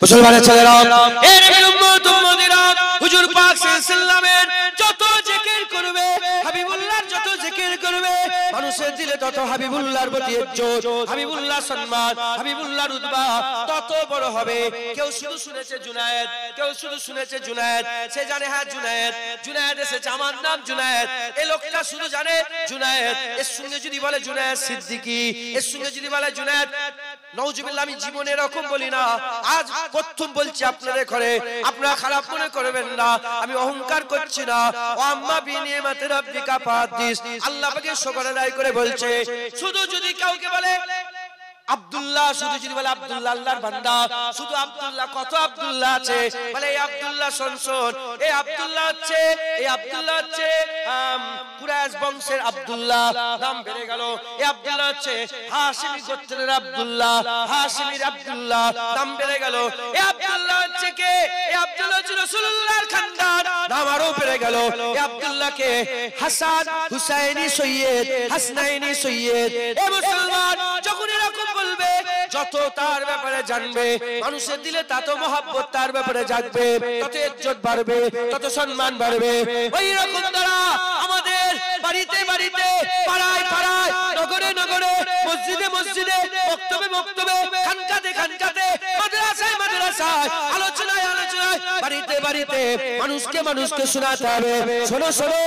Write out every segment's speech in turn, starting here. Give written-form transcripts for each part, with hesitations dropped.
মুসলমানের ছেলেরা, এর নবীর উম্মত উম্মতিরা, হুজুর পাক সাল্লাল্লাহু আলাইহি ওয়াসাল্লামের যত জিকির করবে, হাবিবুল্লাহর যত জিকির করবে, মানুষের দিলে তত হাবিবুল্লাহর প্রতি ইজ্জত, হাবিবুল্লাহর সম্মান, হাবিবুল্লাহর রুতবা তত বড় হবে। কেউ শুধু শুনেছে জুনায়েদ, কেউ শুধু শুনেছে জুনায়েদ, সে জানে হ্যাঁ জুনায়েদ, জুনায়েদ এসেছে, আমার নাম জুনায়েদ, এই লোকটা শুধু জানে জুনায়েদ। এর সঙ্গে যদি বলে জুনায়েদ সিদ্দিকী, এর সঙ্গে যদি বলে জুনায়েদ, নাউজুবিল্লাহ, আমি জীবনে এরকম বলি না, আজ প্রথম বলছি আপনাদের ঘরে, আপনারা খারাপ মনে করবেন না, আমি অহংকার করছি না। ও আম্মা বিনিয়ামাতি রাব্বিকা ফাহাদ্দিস, আল্লাহ পাকে শুকর আদায় করে বলছে, শুধু যদি কাউকে বলে আব্দুল্লাহ, শুধু যদি বলে আব্দুল্লাহ আল্লাহর বান্দা, শুধু আব্দুল্লাহ, কত আব্দুল্লাহ আছে, বলে এই আব্দুল্লাহ শোন, এই আব্দুল্লাহ হচ্ছে, এই আব্দুল্লাহ হচ্ছে কুরাইশ বংশের আব্দুল্লাহ, নাম বেড়ে গেল। এই আব্দুল্লাহ হচ্ছে হাশিমি গোত্রের আব্দুল্লাহ, হাশিমির আব্দুল্লাহ, নাম বেড়ে গেল। এই আব্দুল্লাহ হচ্ছে কে? এই আব্দুল্লাহ হচ্ছে রাসূলুল্লাহর খানদান, নাম আরো বেড়ে গেল। এই আব্দুল্লাহকে হাসান, হুসাইনি সৈয়দ, হাসনাইনি সৈয়দ। এ মুসলমান যখন এরকম বলবে, যত তার ব্যাপারে জানবে, মানুষের দিলে তত মহব্বত তার ব্যাপারে জাগবে, তত ইজ্জত বাড়বে, তত সম্মান বাড়বে। ওই রকম দ্বারা আমাদের বাড়িতে বাড়িতে, পাড়ায় পাড়ায়, নগরে নগরে, মসজিদে মসজিদে, বক্তব্যে বক্তব্যে, খানকাতে খানকাতে, মাদ্রাসায় মাদ্রাসায়, আলোচনায় আলোচনায়, বাড়িতে বাড়িতে মানুষকে মানুষকে শোনাতে হবে, শোনো শোনো,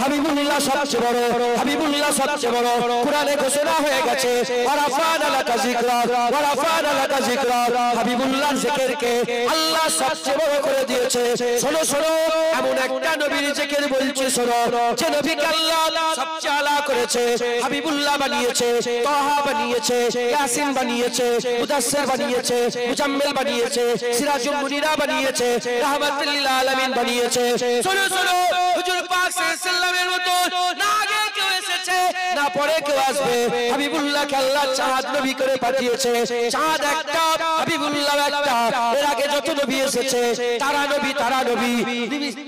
হাবিবুল্লাহ সবচেয়ে বড়, হাবিবুল্লাহ সবচেয়ে বড়। কুরআনে ঘোষণা হয়ে গেছে, ওয়ারাফানা লাকা যিকরা, ওয়ারাফানা লাকা যিকরা, হাবিবুল্লাহর জিকিরকে আল্লাহ সবচেয়ে বড় করে দিয়েছে। শোনো শোনো, এমন একটা নবীর জিকির বলছি শোনো, যে নবীকে আল্লাহ সবচেয়ে আলা করেছে, হাবিবুল্লাহ বানিয়েছে, তাহা বানিয়েছে, ইয়াসিন বানিয়েছে, মুদাসসির বানিয়েছে, মুজাম্মিল বানিয়েছে, সিরাজুল মুনিরা বানিয়েছে, রাহমাতুল লিল আলামিন বানিয়েছে। শোনো শোনো, হুজুর পাক সাল্লাল্লাহু আলাইহি ওয়াসাল্লামের মতো না আগে কেউ এসেছে, না পরে কেউ আসবে। হাবিবুল্লাহকে আল্লাহ চাঁদ নবী করে পাঠিয়েছে, চাঁদ একটা, হাবিবুল্লাহ একটা। এর আগে যত নবী এসেছে, তারা নবী, তারা নবী,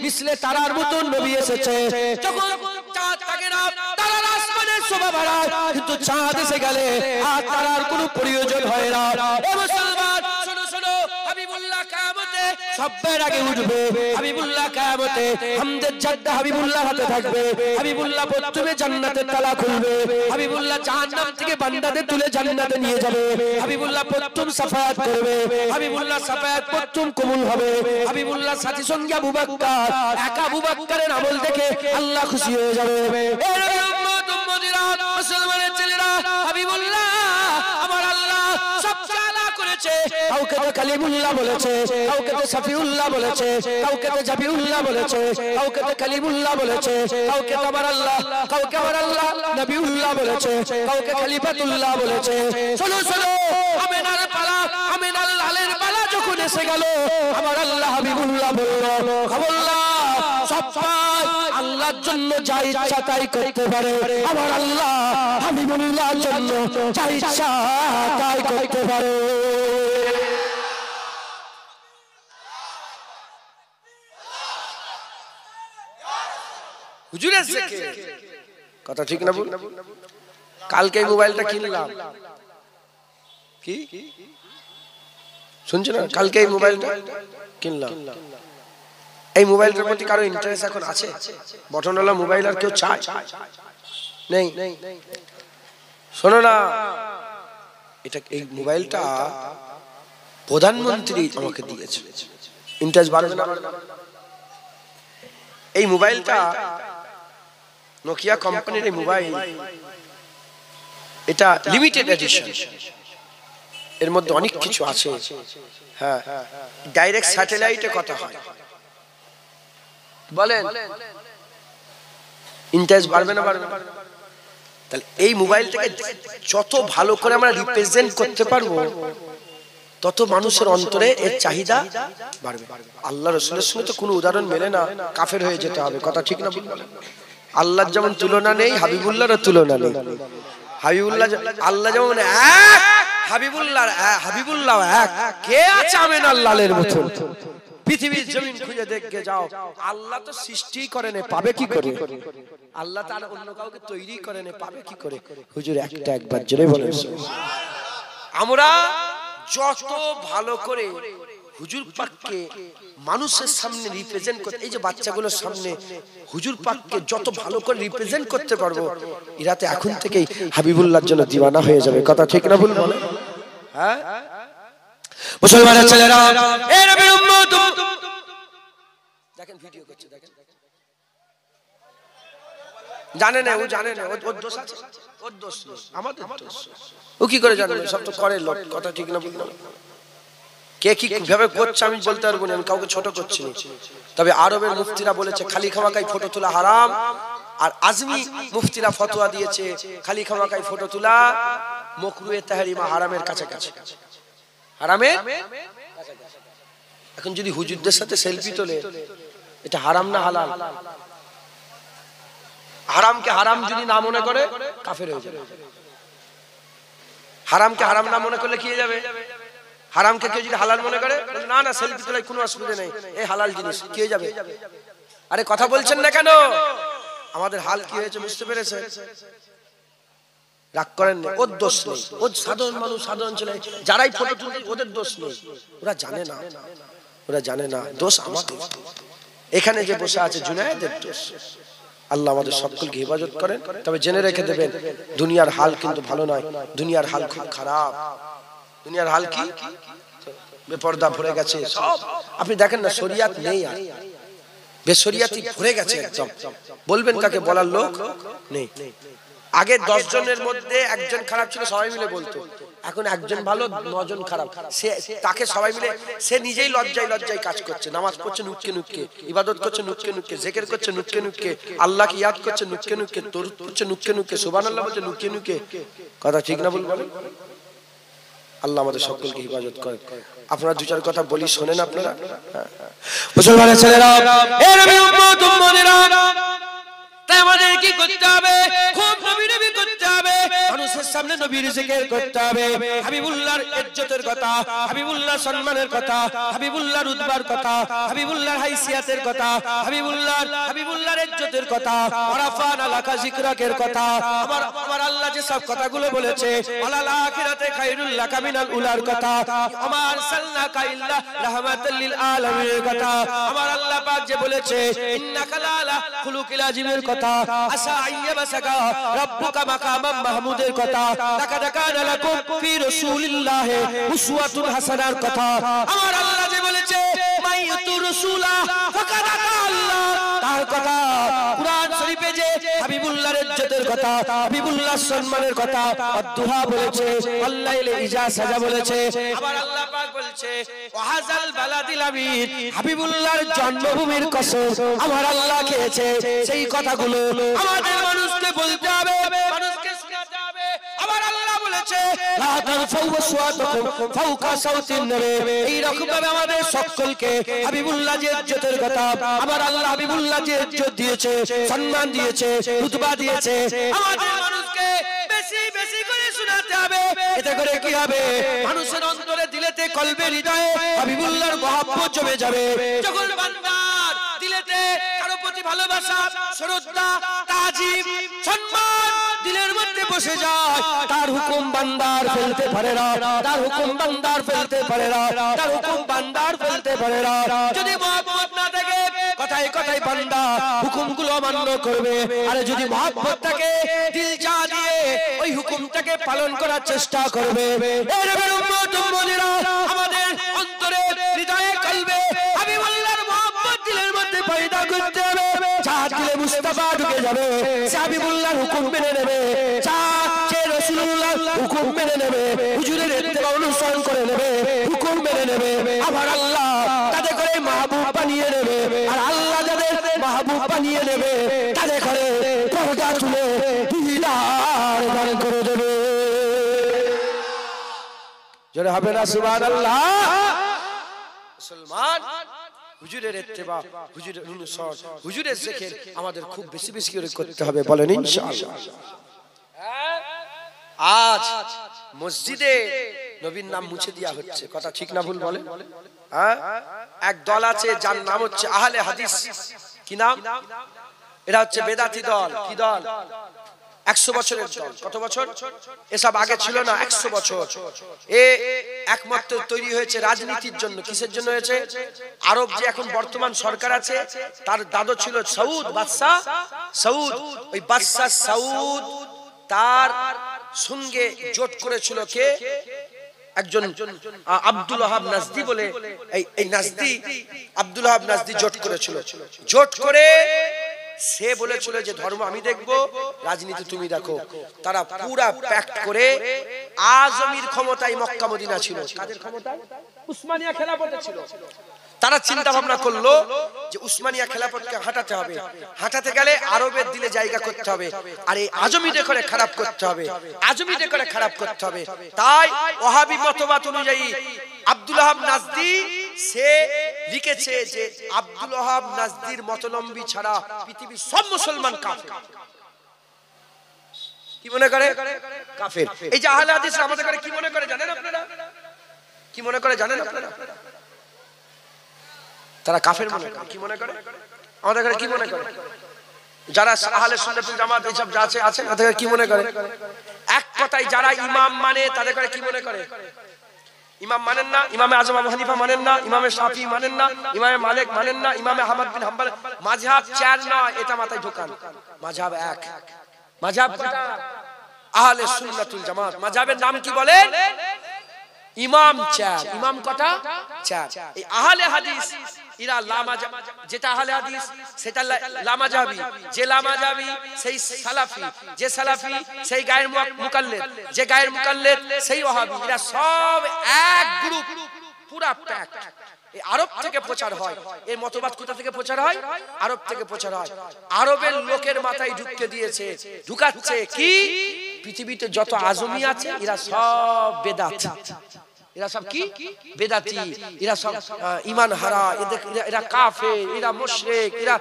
মিসলে তারার মতন নবী এসেছে। যখন চাঁদ থাকে না, তারার আসমানের শোভা বাড়ায়, কিন্তু চাঁদ এসে গেলে আর তারার কোনো প্রয়োজন হয় না। এ মুসলমান শোনো শোনো, হাবিবুল্লাহ কিয়ামতে সবার আগে উঠবে, হাবিবুল্লাহ কিয়ামতে হামদের জাদ্দা হাবিবুল্লাহ হাতে থাকবে, হাবিবুল্লাহ প্রথমে জান্নাতের তালা খুলবে, হাবিবুল্লাহ জাহান্নাম থেকে বান্দাদের তুলে জান্নাতে নিয়ে যাবে, হাবিবুল্লাহ প্রথম সাফায়াত করবে, হাবিবুল্লাহ সাফায়াত প্রথম কবুল হবে। হাবিবুল্লাহ সাথী সঙ্গী আবু বকর, একা আবু বকরের আমল দেখে আল্লাহ খুশি হয়ে যাবে। এর উম্মত উম্মতিরা, মুসলমানের ছেলেরা, হাবিবুল্লাহ আমার আল্লাহ সবচেয়ে আলা করেছে। কাউকে তো কালিমুল্লাহ বলেছে, কাউকে তো সাফিউল্লাহ বলেছে, কাউকে তো জাবিউল্লাহ বলেছে, কাউকে তো কালিমুল্লাহ বলেছে, কাউকে তো আমার আল্লাহ, কাউকে আমার আল্লাহ নবিউল্লাহ বলেছে, কাউকে খলিফাতুল্লাহ বলেছে। শোনো শোনো, আমিনার পালা, আমিনার লালের পালা যখন এসে গেল, আমার আল্লাহ হাবিবুল্লাহ বলল, খবরদার, সবাই আল্লাহর জন্য যা ইচ্ছা তাই করতে পারে, আমার আল্লাহ হাবিবুল্লাহর জন্য যা ইচ্ছা তাই করতে পারে। হুজুরের জিকির কথা ঠিক না বল? কালকে এই মোবাইলটা কিনলাম, কি শুনছো না? কালকে এই মোবাইলটা কিনলাম। এই মোবাইলটার প্রতি কারো ইন্টারেস্ট এখন আছে? বটনওয়ালা মোবাইল আর কেউ চায়? নেই। শোনো না, এটা এই মোবাইলটা প্রধানমন্ত্রী আমাকে দিয়েছে। ইন্টারেস্ট বাড়বে না? এই মোবাইলটা নোকিয়া কোম্পানির এই মোবাইল, এটা লিমিটেড এডিশন, এর মধ্যে অনেক কিছু আছে। হ্যাঁ, ডাইরেক্ট স্যাটেলাইটে কথা হয়। বলেন ইন্টারেস্ট বাড়বে না বাড়বে না? তাহলে এই মোবাইলটাকে যত ভালো করে আমরা রিপ্রেজেন্ট করতে পারবো, তত মানুষের অন্তরে এর চাহিদা বাড়বে। আল্লাহ রাসূলের সঙ্গে তো কোনো উদাহরণ মেলে না, কাফের হয়ে যেতে হবে। কথা ঠিক না? আল্লাহর যেমন তুলনা নেই, হাবিবুল্লাহর তুলনা নেই। হাবিবুল্লাহ, আল্লাহ যেমন এক, হাবিবুল্লাহ এক। কে আছে আমিনার লালের মতন? পৃথিবীর জমিন খুঁজে দেখে যাও, আল্লাহ তো সৃষ্টি করেন, পাবে কি করে? আল্লাহ তার অন্য কাউকে তৈরি করেন, পাবে কি করে? হুজুর একটা একবার জোরে বলেন। আমরা যত ভালো করে হুজুর পাককে মানুষের সামনে রিপ্রেজেন্ট করতে, এই যে বাচ্চাগুলোর সামনে হুজুর পাককে যত ভালো করে রিপ্রেজেন্ট করতে পারবো, এরাতে এখন থেকেই হাবিবুল্লাহর জন্য দিওয়ানা হয়ে যাবে। কথা ঠিক না ভুল বলে? হ্যাঁ মুসলমানের ছেলেরা, এ নবীর উম্মত, দেখেন ভিডিও করছে, দেখেন, জানে না, ও জানে না, ওর দোষ আছে, ওর দোষ নেই, আমাদের দোষ। ও কি করে জানবে? সব তো করে লোক। কথা ঠিক না ভুল? কে কি ভাবে করছে আমি বলতে পারবো না, আমি কাউকে ছোট করছি না। তবে আরবের মুফতিরা বলেছে খালি খামাকাই ফটো তোলা হারাম, আর আজমি মুফতিরা ফতোয়া দিয়েছে খালি খামাকাই ফটো তোলা মাকরুহে তাহরিমা, হারামের কাছাকাছি, হারামের কাছাকাছি। এখন যদি হুজুরদের সাথে সেলফি তোলে, এটা হারাম না হালাল? হারামকে হারাম যদি না মনে করে কাফের হয়ে যাবে। হারামকে হারাম না মনে করলে কি হয়ে যাবে? হারামকে কেউ যদি হালাল মনে করে, না না সেলফি তোলায় কোনো অসুবিধা নেই, এই হালাল জিনিস, কি হয়ে যাবে? আরে কথা বলছেন না কেন? আমাদের হাল কি হয়েছে বুঝতে পেরেছে? রাগ করেন না, ওর দোষ নেই, ও সাধারণ মানুষ, সাধারণ ছেলে, যারাই ফটো তুলছে ওদের দোষ নেই, ওরা জানে না, ওরা জানে না, দোষ আমাদের। এখানে যে বসে আছে জুনায়েদের দোষ। আল্লাহ আমাদের সকলকে হেফাজত করেন। তবে জেনে রেখে দেবেন, দুনিয়ার হাল কিন্তু ভালো নয়, দুনিয়ার হাল খুব খারাপ। দুনিয়ার হাল কি? বেপর্দা ভরে গেছে সব। আপনি দেখেন না, শরিয়াত নেই, আর বেশরিয়াতি ভরে গেছে একদম। বলবেন কাকে? বলার লোক নেই। আগে 10 জনের মধ্যে একজন খারাপ ছিল, সবাই মিলে বলতো। এখন একজন ভালো, 9 জন খারাপ। সে তাকে সবাই মিলে, সে নিজেই লজ্জায় লজ্জায় কাজ করছে, নামাজ পড়ছে নুক্কে নুক্কে, ইবাদত করছে নুক্কে নুক্কে, জিকির করছে নুক্কে নুক্কে, আল্লাহকে ইয়াদ করছে নুক্কে নুক্কে, দরুদ পড়ছে নুক্কে নুক্কে, সুবহানাল্লাহ বলছে নুক্কে নুক্কে। কথা ঠিক না বলবেন? আল্লাহ আমাদের সকলকে হেফাজত করেন। আপনারা 2-4 কথা বলি, শোনেন আপনারা। মুসলমানের ছেলেরা, এ নবীর উম্মত উম্মতেরা, তাই আমাদের কি করতে হবে? খুব নবী নবী করতে হবে, মানুষের সামনে নবীর জিকির করতে হবে, হাবিবুল্লাহর ইজ্জতের কথা, হাবিবুল্লাহর সম্মানের কথা, হাবিবুল্লাহর রুতবার কথা, হাবিবুল্লাহর হাইসিয়াতের কথা, হাবিবুল্লাহর ইজ্জতের কথা, আরাফানা লাকা যিকরাকের কথা। আমার আল্লাহ যে সব কথাগুলো বলেছে, আলাল আখিরাতে খায়রুল লাকা মিনাল উলার কথা, আমার সাল্লাকা ইল্লা রাহমাতাল লিল আলামিনের কথা। আমার আল্লাহ পাক যে বলেছে, ইন্নাকা লালা খুলুকিল আযীমের কথা, আসা আইয়াবাসাকা রাব্বুকা মাকামাম মাহমুদের কথা, লাকাদ কানা লাকুম ফি রাসূলিল্লাহি উসওয়াতুন হাসানার কথা। আমার আল্লাহ যে বলেছে, মাইয়াতুর রাসূলা ফাকাদ আল্লাহ, তার কথা। কুরআন শরীফে যে হাবিবুল্লাহর ইজ্জতের কথা, হাবিবুল্লাহর সম্মানের কথা, আদ-দুহা বলেছে, আল্লাইলে ইজা সাজা বলেছে। আবার আল্লাহ পাক বলেছে, ওয়াহাজাল বালাদিল আমিন, হাবিবুল্লাহর জন্মভূমির কসম আমার আল্লাহ খেয়েছে। সেই কথাগুলো আমাদের মানুষকে বলতে হবে, মানুষকে শেখাতে হবে। আবার আল্লাহ বলেছে, লা তারফাউ আসওয়াতাকুম ফাওকা সাওতিন নবী। এই রকম ভাবে আমাদের সকলকে হাবিবুল্লাহ যে ইজ্জতের কথা, আমার আল্লাহ হাবিবুল্লাহ যে ইজ্জত দিয়েছে, সম্মান দিয়েছে, রুতবা দিয়েছে, আমাদের মানুষকে বেশি বেশি করে শোনাতে হবে। এতে করে কি হবে? মানুষের অন্তরে, দিলেতে, কলবে, হৃদয়ে হাবিবুল্লাহর মহব্বত জমে যাবে। যখন বান্দার দিলেতে কারো প্রতি ভালোবাসা, শ্রদ্ধা, তাজিম, সম্মান দিলের মধ্যে বসে যায়, তার হুকুম বান্দার ফেলতে পারে না, তার হুকুম বান্দার ফেলতে পারে না, তার হুকুম বান্দার ফেলতে পারে না। যদি মহব্বত না থাকে, কথায় কথায় বান্দা হুকুমগুলো অমান্য করবে। আর যদি মহব্বত থাকে, দিল যা দিয়ে ওই হুকুমটাকে পালন করার চেষ্টা করবে। এর উম্মত উম্মতেরা, আমাদের অন্তরে, হৃদয়ে, কলবে হাবিবুল্লাহর মহব্বত দিলের মধ্যে পয়দা করতে হবে। যা দিলে মুস্তাফা ঢুকে যাবে, সে হাবিবুল্লাহর হুকুম মেনে নেবে, যা সে রাসূলুল্লাহর হুকুম মেনে নেবে, হুজুরের ইত্তেবা অনুসরণ করে নেবে, হুকুম মেনে নেবে। আবার আল্লাহ তাদের করে মাহবুব বানিয়ে নেবে। আর আল্লাহ যাদের মাহবুব বানিয়ে নেবে, তাদের করে পর্দা তুলে দিদার দান করে দেবে। জোরে হবে না সুবহানাল্লাহ? মুসলমান, হুজুরের ইত্তেবা, হুজুরের অনুসরণ, হুজুরের জিকির আমাদের খুব বেশি বেশি করে করতে হবে। বলেন ইনশাআল্লাহ। আজ মসজিদে নবীর নাম মুছে দেওয়া হচ্ছে, কথা ঠিক না ভুল বলেন? হ্যাঁ, এক দল আছে যার নাম হচ্ছে আহলে হাদিস। কি নাম? এটা হচ্ছে বেদাতি দল। কি দল? 100 বছরের দল। কত বছর? এসব আগে ছিল না, 100 বছর। একমাত্র তৈরি হয়েছে রাজনীতির জন্য। কিসের জন্য হয়েছে? আরব যে এখন বর্তমান সরকার আছে, তার দাদু ছিল সৌদ বাদশাহ সৌদ। ওই বাদশাহ সৌদ তার সঙ্গে জোট করেছিল কে? একজন আব্দুল ওয়াহাব নাজদি বলে, এই নাজদি আব্দুল ওয়াহাব নাজদি জোট করেছিল। জোট করে সে বলেছিল যে ধর্ম আমি দেখব, রাজনীতি তুমি দেখো। তারা পুরা প্যাক্ট করে আজমির ক্ষমতায় মক্কা মদিনা ছিল। কাদের ক্ষমতায়? উসমানিয়া খেলাফতে ছিল। তারা চিন্তা ভাবনা করলো যে উসমানিয়া খেলাফতকে হাঁটাতে হবে। হাঁটাতে গেলে আরবের দিলে জায়গা করতে হবে, আর এই আজমিদের করে খারাপ করতে হবে, আজমিদের করে খারাপ করতে হবে। তাই ওয়াহাবি মতবাদ অনুযায়ী আব্দুল ওয়াহাব নাজদি সে লিখেছে যে আব্দুল ওয়াহাব নাজদির মতলম্বী ছাড়া পৃথিবীর সব মুসলমান কাফের। কি মনে করে? কাফের। এই যে আহলে হাদিস আমাদের করে কি মনে করে জানেন আপনারা? কি মনে করে জানেন আপনারা? তারা কাফের মনে করে। কি মনে করে? আমাদের করে কি মনে করে? যারা আহলে সুন্নাত ওয়াল জামাত এইসব যা আছে তাদের কি মনে করে? এক কথায় যারা ইমাম মানে তাদের করে কি মনে করে? ইমাম মানেন না, ইমামে আজম আবু হানিফা মানেন না, ইমামে শাফি মানেন না, ইমামে মালিক মানেন না, ইমামে আহমদ বিন হাম্বল। মাযহাব চার না, এটা মাথায় ঢোকান। মাযহাব এক। মাযহাব কয়টা? আহলে সুন্নাত ওয়াল জামাত। মাযহাবের নাম কি বলেন? ইমাম চার। ইমাম কটা? চার। এই আহলে হাদিস ইরা লামাযহাব, যেটা আহলে হাদিস সেটা লামাযহাবি, যে লামাযহাবি সেই সালাফি, যে সালাফি সেই গায়ের মুকাল্লিদ, যে গায়ের মুকাল্লিদ সেই ওয়াহাবি। এরা সব এক গ্রুপ, পুরা প্যাক। এই আরব থেকে প্রচার হয়। এই মতবাদ কোথা থেকে প্রচার হয়? আরব থেকে প্রচার হয়। আরবের লোকের মাথায় ঢুকিয়ে দিয়েছে, ঢুকাচ্ছে কি? পৃথিবীতে যত আজমি আছে এরা সব বেদাত। এরা সব কি? বেদাতি। এরা সব ঈমান হারা, এরা কাফের, এরা মুশরিক, এরা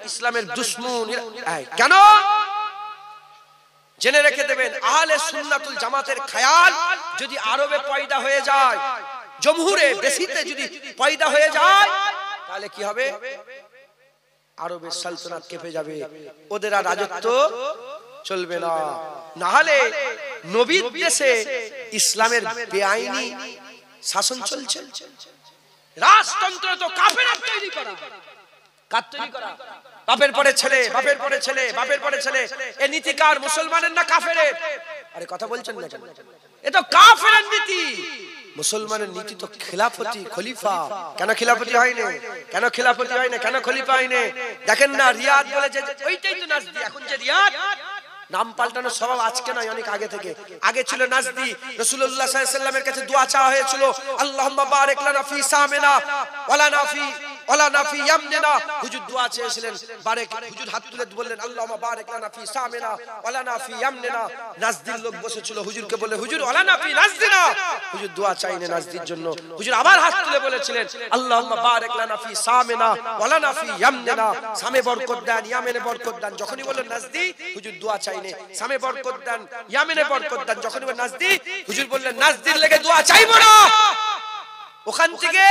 ইসলামের দুশমন। কেন? জেনে রেখে দেবেন, আহলে সুন্নাত ওয়াল জামাতের খেয়াল যদি আরবে পয়দা হয়ে যায়, জমহুরে বেশিতে যদি পয়দা হয়ে যায়, তাহলে কি হবে? আরবের সালতানাত কেঁপে যাবে, ওদের আর রাজত্ব চলবে না। না হলে নবীর দেশে ইসলামের বেআইনি শাসন চলছে। রাজতন্ত্র তো কাফেররা তৈরি করা। কার তৈরি করা? বাপের পরে ছেলে, বাপের পরে ছেলে, বাপের পরে ছেলে। এই নীতি কার? মুসলমানের না কাফেরের? আরে কথা বলছেন না কেন? এ তো কাফেরের নীতি। মুসলমানের নীতি তো খিলাফতি, খলিফা। কেন খিলাফতি হয় না? কেন খিলাফতি হয় না? কেন খলিফা হয় না? দেখেন না, রিয়াদ বলে যে ওইটাই তো নাজদি। এখন যে রিয়াদ নাম পাল্টানোর স্বভাব আজকে নয়, অনেক আগে থেকে। আগে ছিল নাজদি। রাসূলুল্লাহ সাল্লাল্লাহু আলাইহি ওয়াসাল্লামের কাছে দোয়া চাওয়া হয়েছিল, আল্লাহুম্মা বারিক লানা ফি সামিনা ওয়ালা নাফি ইয়ামনিনা। হুজুর দোয়া চেয়েছিলেন, বারেক। হুজুর হাত তুলে বললেন, আল্লাহুম্মা বারিক লানা ফি সামিনা ওয়ালা নাফি ইয়ামনিনা। নাজদির লোক বসেছিল, হুজুরকে বলে, হুজুর ওয়ালা নাফি নাজদিনা। হুজুর দোয়া চাইলেন নাজদির জন্য। হুজুর আবার হাত তুলে বলেছিলেন, আল্লাহুম্মা বারিক লানা ফি সামিনা ওয়ালা নাফি ইয়ামনিনা। সামে বরকত দেন, ইয়ামেনে বরকত দেন। যখনই বললেন নাজদি, হুজুর দোয়া চাইনে, সামে বরকত দেন, ইয়ামেনে বরকত দেন। যখনই বললেন নাজদি, হুজুর বললেন নাজদির লেগে দোয়া চাইবো না। ওখান থেকে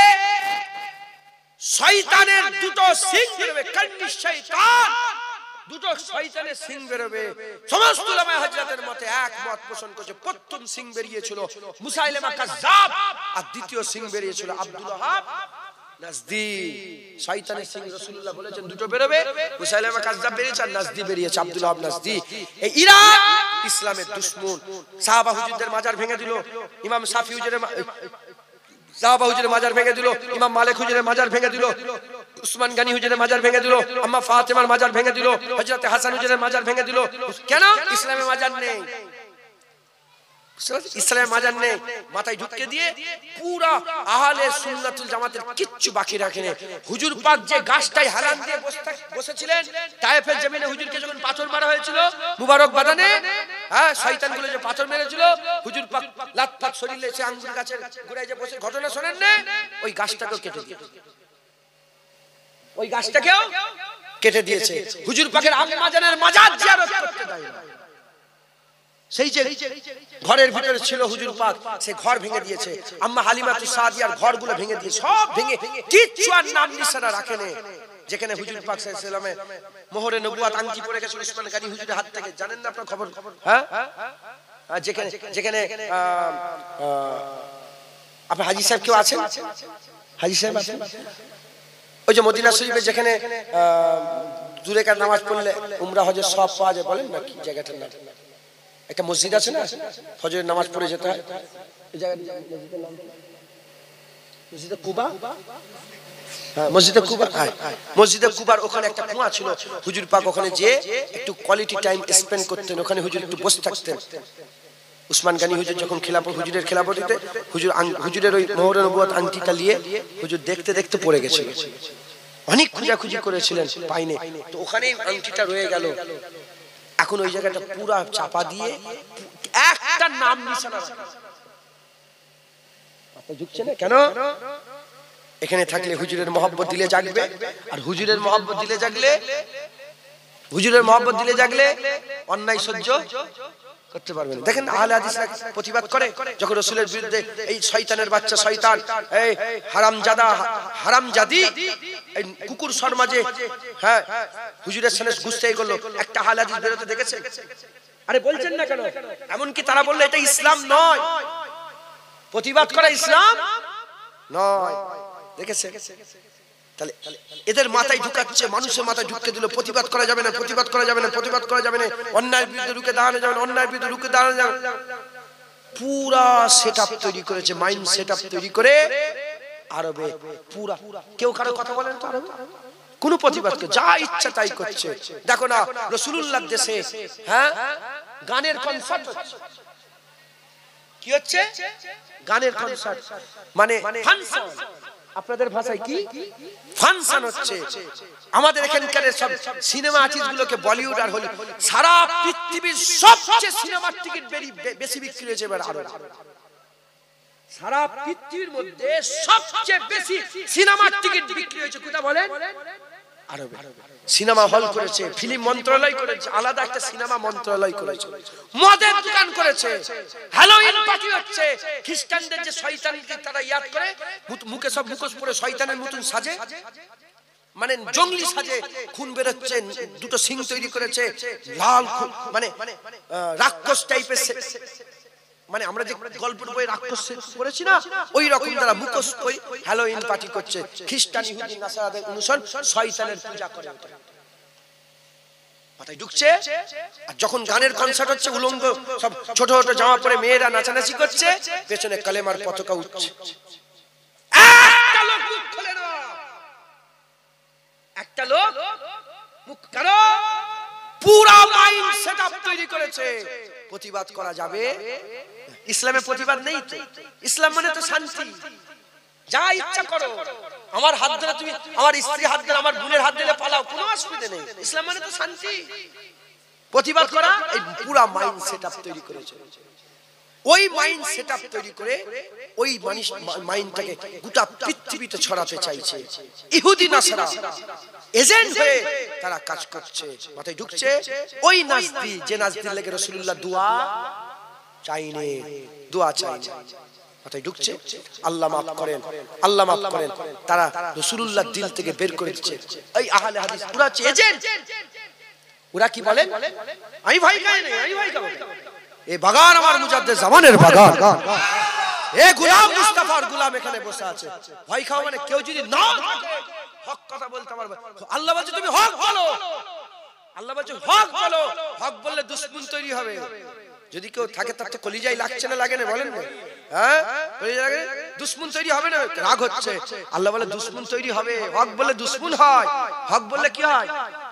শয়তানের দুটো সিং বেরোবে, কান্নি শয়তান, দুটো শয়তানের সিং বেরোবে। সমস্ত উলামায়ে হযরতের মতে এক মত পোষণ করেছে। প্রথম সিং বেরিয়েছিল মুসাইলিমা কাজ্জাব, আর দ্বিতীয় সিং বেরিয়েছিল আব্দুল ওয়াহাব নাজদি। শয়তানের সিং রাসূলুল্লাহ বলেছেন দুটো বেরোবে, মুসাইলিমা কাজ্জাব বেরিয়েছে আর নাজদি বেরিয়েছে, আব্দুল ওয়াহাব নাজদি। এই ইরা ইসলামের দুশমন। সাহাবা হুজুরদের মাজার ভেঙে দিল, ইমাম শাফি হুজুরের সাহাবা হুজুরের মাজার ভেঙে দিল, ইমাম মালিক হুজুরের মাজার ভেঙে দিল, উসমান গনি হুজুরের মাজার ভেঙে দিল, আম্মা ফাতেমার মাজার ভেঙে দিল, হযরত হাসান হুজুরের মাজার ভেঙে দিল। কেন? ইসলামের মাজার নেই, ইসলামের মাজার নেই। মাথায় ঢুকিয়ে দিয়ে পুরা আহলে সুন্নাত ওয়াল জামাতের কিচ্ছু বাকি রাখেনি। হুজুর পাক যে গাছটায় হারান দিয়ে বসেছিলেন, তায়েফের জমিনে হুজুরকে যখন পাথর মারা হয়েছিল মুবারক বাদানে, শয়তানগুলো যে পাথর মেরেছিল, হুজুর পাক লাত পাত শরীরে এসে আঙ্গুর গাছের গোড়ায় যে বসে ঘটনা শোনেন না, ওই গাছটাকেও কেটে দিয়েছে। ওই গাছটাকেও কেটে দিয়েছে। হুজুর পাকের আম্মা জানের মাজার জিয়ারত করতে দেয় না। সেই যে ঘরের ভিতরে ছিল হুজুর পাক, সে ঘর ভেঙে দিয়েছে। আম্মা হালিমাতুস সাদিয়ার ঘরগুলো ভেঙে দিয়ে সব ভেঙে, কিচ্ছু আর নাম নিশানা রাখেনি। যেখানে হুজুর পাক সাল্লাল্লাহু আলাইহি ওয়াসাল্লামের মোহরে নবুয়ত আংটি পড়ে গেছে উসমান গনি হুজুরের হাত থেকে, জানেন না আপনার খবর? হ্যাঁ, যেখানে যেখানে আপনার হাজী সাহেব কেউ আছেন? হাজী সাহেব আছেন? ওই যে মদিনা শরীফে যেখানে দূরে কার নামাজ পড়লে উমরা হজের সওয়াব পাওয়া যায়, বলেন না কি জায়গাটার নাম? একটা মসজিদ আছে না, ফজরের নামাজ পড়ে যেতে হয়, এই জায়গাটার মসজিদের নাম মসজিদে কুবা। হ্যাঁ, মসজিদে কুবা। মসজিদে কুবার ওখানে একটা কুয়া ছিল, হুজুর পাক ওখানে যে একটু কোয়ালিটি টাইম স্পেন্ড করতেন, ওখানে হুজুর একটু বসে থাকতেন। উসমান গনি হুজুর যখন খেলাফত, হুজুরের খেলাফতিতে হুজুরের ওই মোহরে নবুয়ত আংটিটা নিয়ে হুজুর দেখতে দেখতে পড়ে গেছিল, অনেক খোঁজাখুঁজি করেছিলেন, পাইনি, তো ওখানেই আংটিটা রয়ে গেল। এখন ওই জায়গাটা পুরা চাপা দিয়ে একটা নাম নিশানা ঝুঁকছে না কেন? এখানে থাকলে হুজুরের মহব্বত দিলে জাগবে, আর হুজুরের মহব্বত দিলে জাগলে, হুজুরের মহব্বত দিলে জাগলে অন্যায় সহ্য করতে পারবেন। দেখেন আহলে হাদিসরা প্রতিবাদ করে যখন রাসূলের বিরুদ্ধে এই শয়তানের বাচ্চা শয়তান, এই হারামজাদা হারামজাদি, এই কুকুর সমাজে হ্যাঁ হুজুরের সামনে গুস্তাখি করলো, একটা আহলে হাদিস বেরোতে দেখেছে? আরে বলছেন না কেন? এমন কি তারা বললো এটা ইসলাম নয়, প্রতিবাদ করা ইসলাম নয়, দেখেছে? তাহলে এদের মাথায় ঢুকাচ্ছে, মানুষের মাথায় ঢুকতে দিল প্রতিবাদ করা যাবে না, প্রতিবাদ করা যাবে না, প্রতিবাদ করা যাবে না, অন্যায়ের বিরুদ্ধে রুখে দাঁড়ানো যাবে না, অন্যায়ের বিরুদ্ধে রুখে দাঁড়ানো যাবে না। পুরা সেটআপ তৈরি করেছে, মাইন্ড সেটআপ তৈরি করে আরবে পুরা, কেউ কারো কথা বলেন তো আরবে? কোন প্রতিবাদ করে যা ইচ্ছা তাই করছে। দেখো না রাসূলুল্লাহর দেশে হ্যাঁ গানের কনসার্ট হচ্ছে, কি হচ্ছে? গানের কনসার্ট মানে ফাংশন, আপনাদের ভাষায় কি ফাংশন হচ্ছে। আমাদের এখানকার সব সিনেমা আর্টিস্টগুলোকে বলিউড আর হলিউড, সারা পৃথিবীর সবচেয়ে সিনেমার টিকিট বেশি বিক্রি হয়েছে এবার আরবে। সারা পৃথিবীর মধ্যে সবচেয়ে বেশি সিনেমার টিকিট বিক্রি হয়েছে কোথায় বলেন? আরবে। সিনেমা হল করেছে, ফিল্ম মন্ত্রণালয় করেছে, আলাদা একটা সিনেমা মন্ত্রণালয় করেছে, মদের দোকান করেছে, হ্যালোইন পার্টি হচ্ছে। খ্রিস্টানদের যে শয়তানকে তারা ইয়াদ করে মুখে সব মুখোশ পরে শয়তানের মতন সাজে, মানে জঙ্গলি সাজে, খুন বেরোচ্ছে, দুটো সিং তৈরি করেছে, লাল মানে রাক্ষস টাইপের, মানে আমরা যে গল্পের বই রাক্ষস পড়েছি না, ওই রকম তারা মুখোশ পরে হ্যালোইন পার্টি করছে। খ্রিস্টান ইহুদি নাসারাদের অনুসরণ, শয়তানের পূজা করে, মাথায় ঢুকছে। আর যখন গানের কনসার্ট হচ্ছে, উলঙ্গ সব ছোট ছোট জামা পরে মেয়েরা নাচানাচি করছে, পেছনে কালেমার পতাকা উঠছে। একটা লোক মুখ খোলে না, একটা লোক মুখ কেন? পুরা মাইন্ড সেটআপ তৈরি করেছে। প্রতিবাদ করা যাবে? ইসলামে প্রতিবাদ নেই তো। ইসলাম মানে তো শান্তি, যা ইচ্ছা করো, আমার হাত ধরে তুমি আমার স্ত্রী হাত ধরে আমার বোনের হাত দিলে পালাও, কোনো অসুবিধা নেই। ইসলাম মানে তো শান্তি। প্রতিবাদ করা এই পুরা মাইন্ড সেটআপ তৈরি করেছে। ওই মাইন্ড সেটআপ তৈরি করে ওই মাইন্ডটাকে গোটা পৃথিবীতে ছড়াতে চাইছে ইহুদি নাসারা, এজেন্ট হয়ে তারা কাজ করছে। মাথায় ঢুকছে ওই নাজদি, যে নাজদির লেগে রাসূলুল্লাহ দোয়া চাইনে, দোয়া চাইছে। মাথায় ঢুকছে আল্লাহ মাফ করেন, আল্লাহ মাফ করেন, তারা রাসূলুল্লাহ দিল থেকে বের করে দিচ্ছে। এই আহলে হাদিস পুরা এজেন্ট। ওরা কি বলেন? আমি ভয় খাই না, আমি ভয় খাবো। এই বাগান আমার মুজাদ্দেদ জামানের বাগান, এ গোলাম মুস্তাফার গোলাম এখানে বসে আছে। ভয় খাও মানে কেউ যদি না হক কথা বলতে পারবে, আল্লাহ বলছে তুমি হক বলো, আল্লাহ বলছে হক বলো। হক বললে দুশমন তৈরি হবে। যদি কেউ থাকে তার তো কলিজায় লাগছে না, লাগে না বলেন না? হ্যাঁ কলিজায় লাগে, দুশমন তৈরি হবে না, রাগ হচ্ছে। আল্লাহ বলে দুশমন তৈরি হবে। হক বলে দুশমন হয়, হক বললে কি হয়?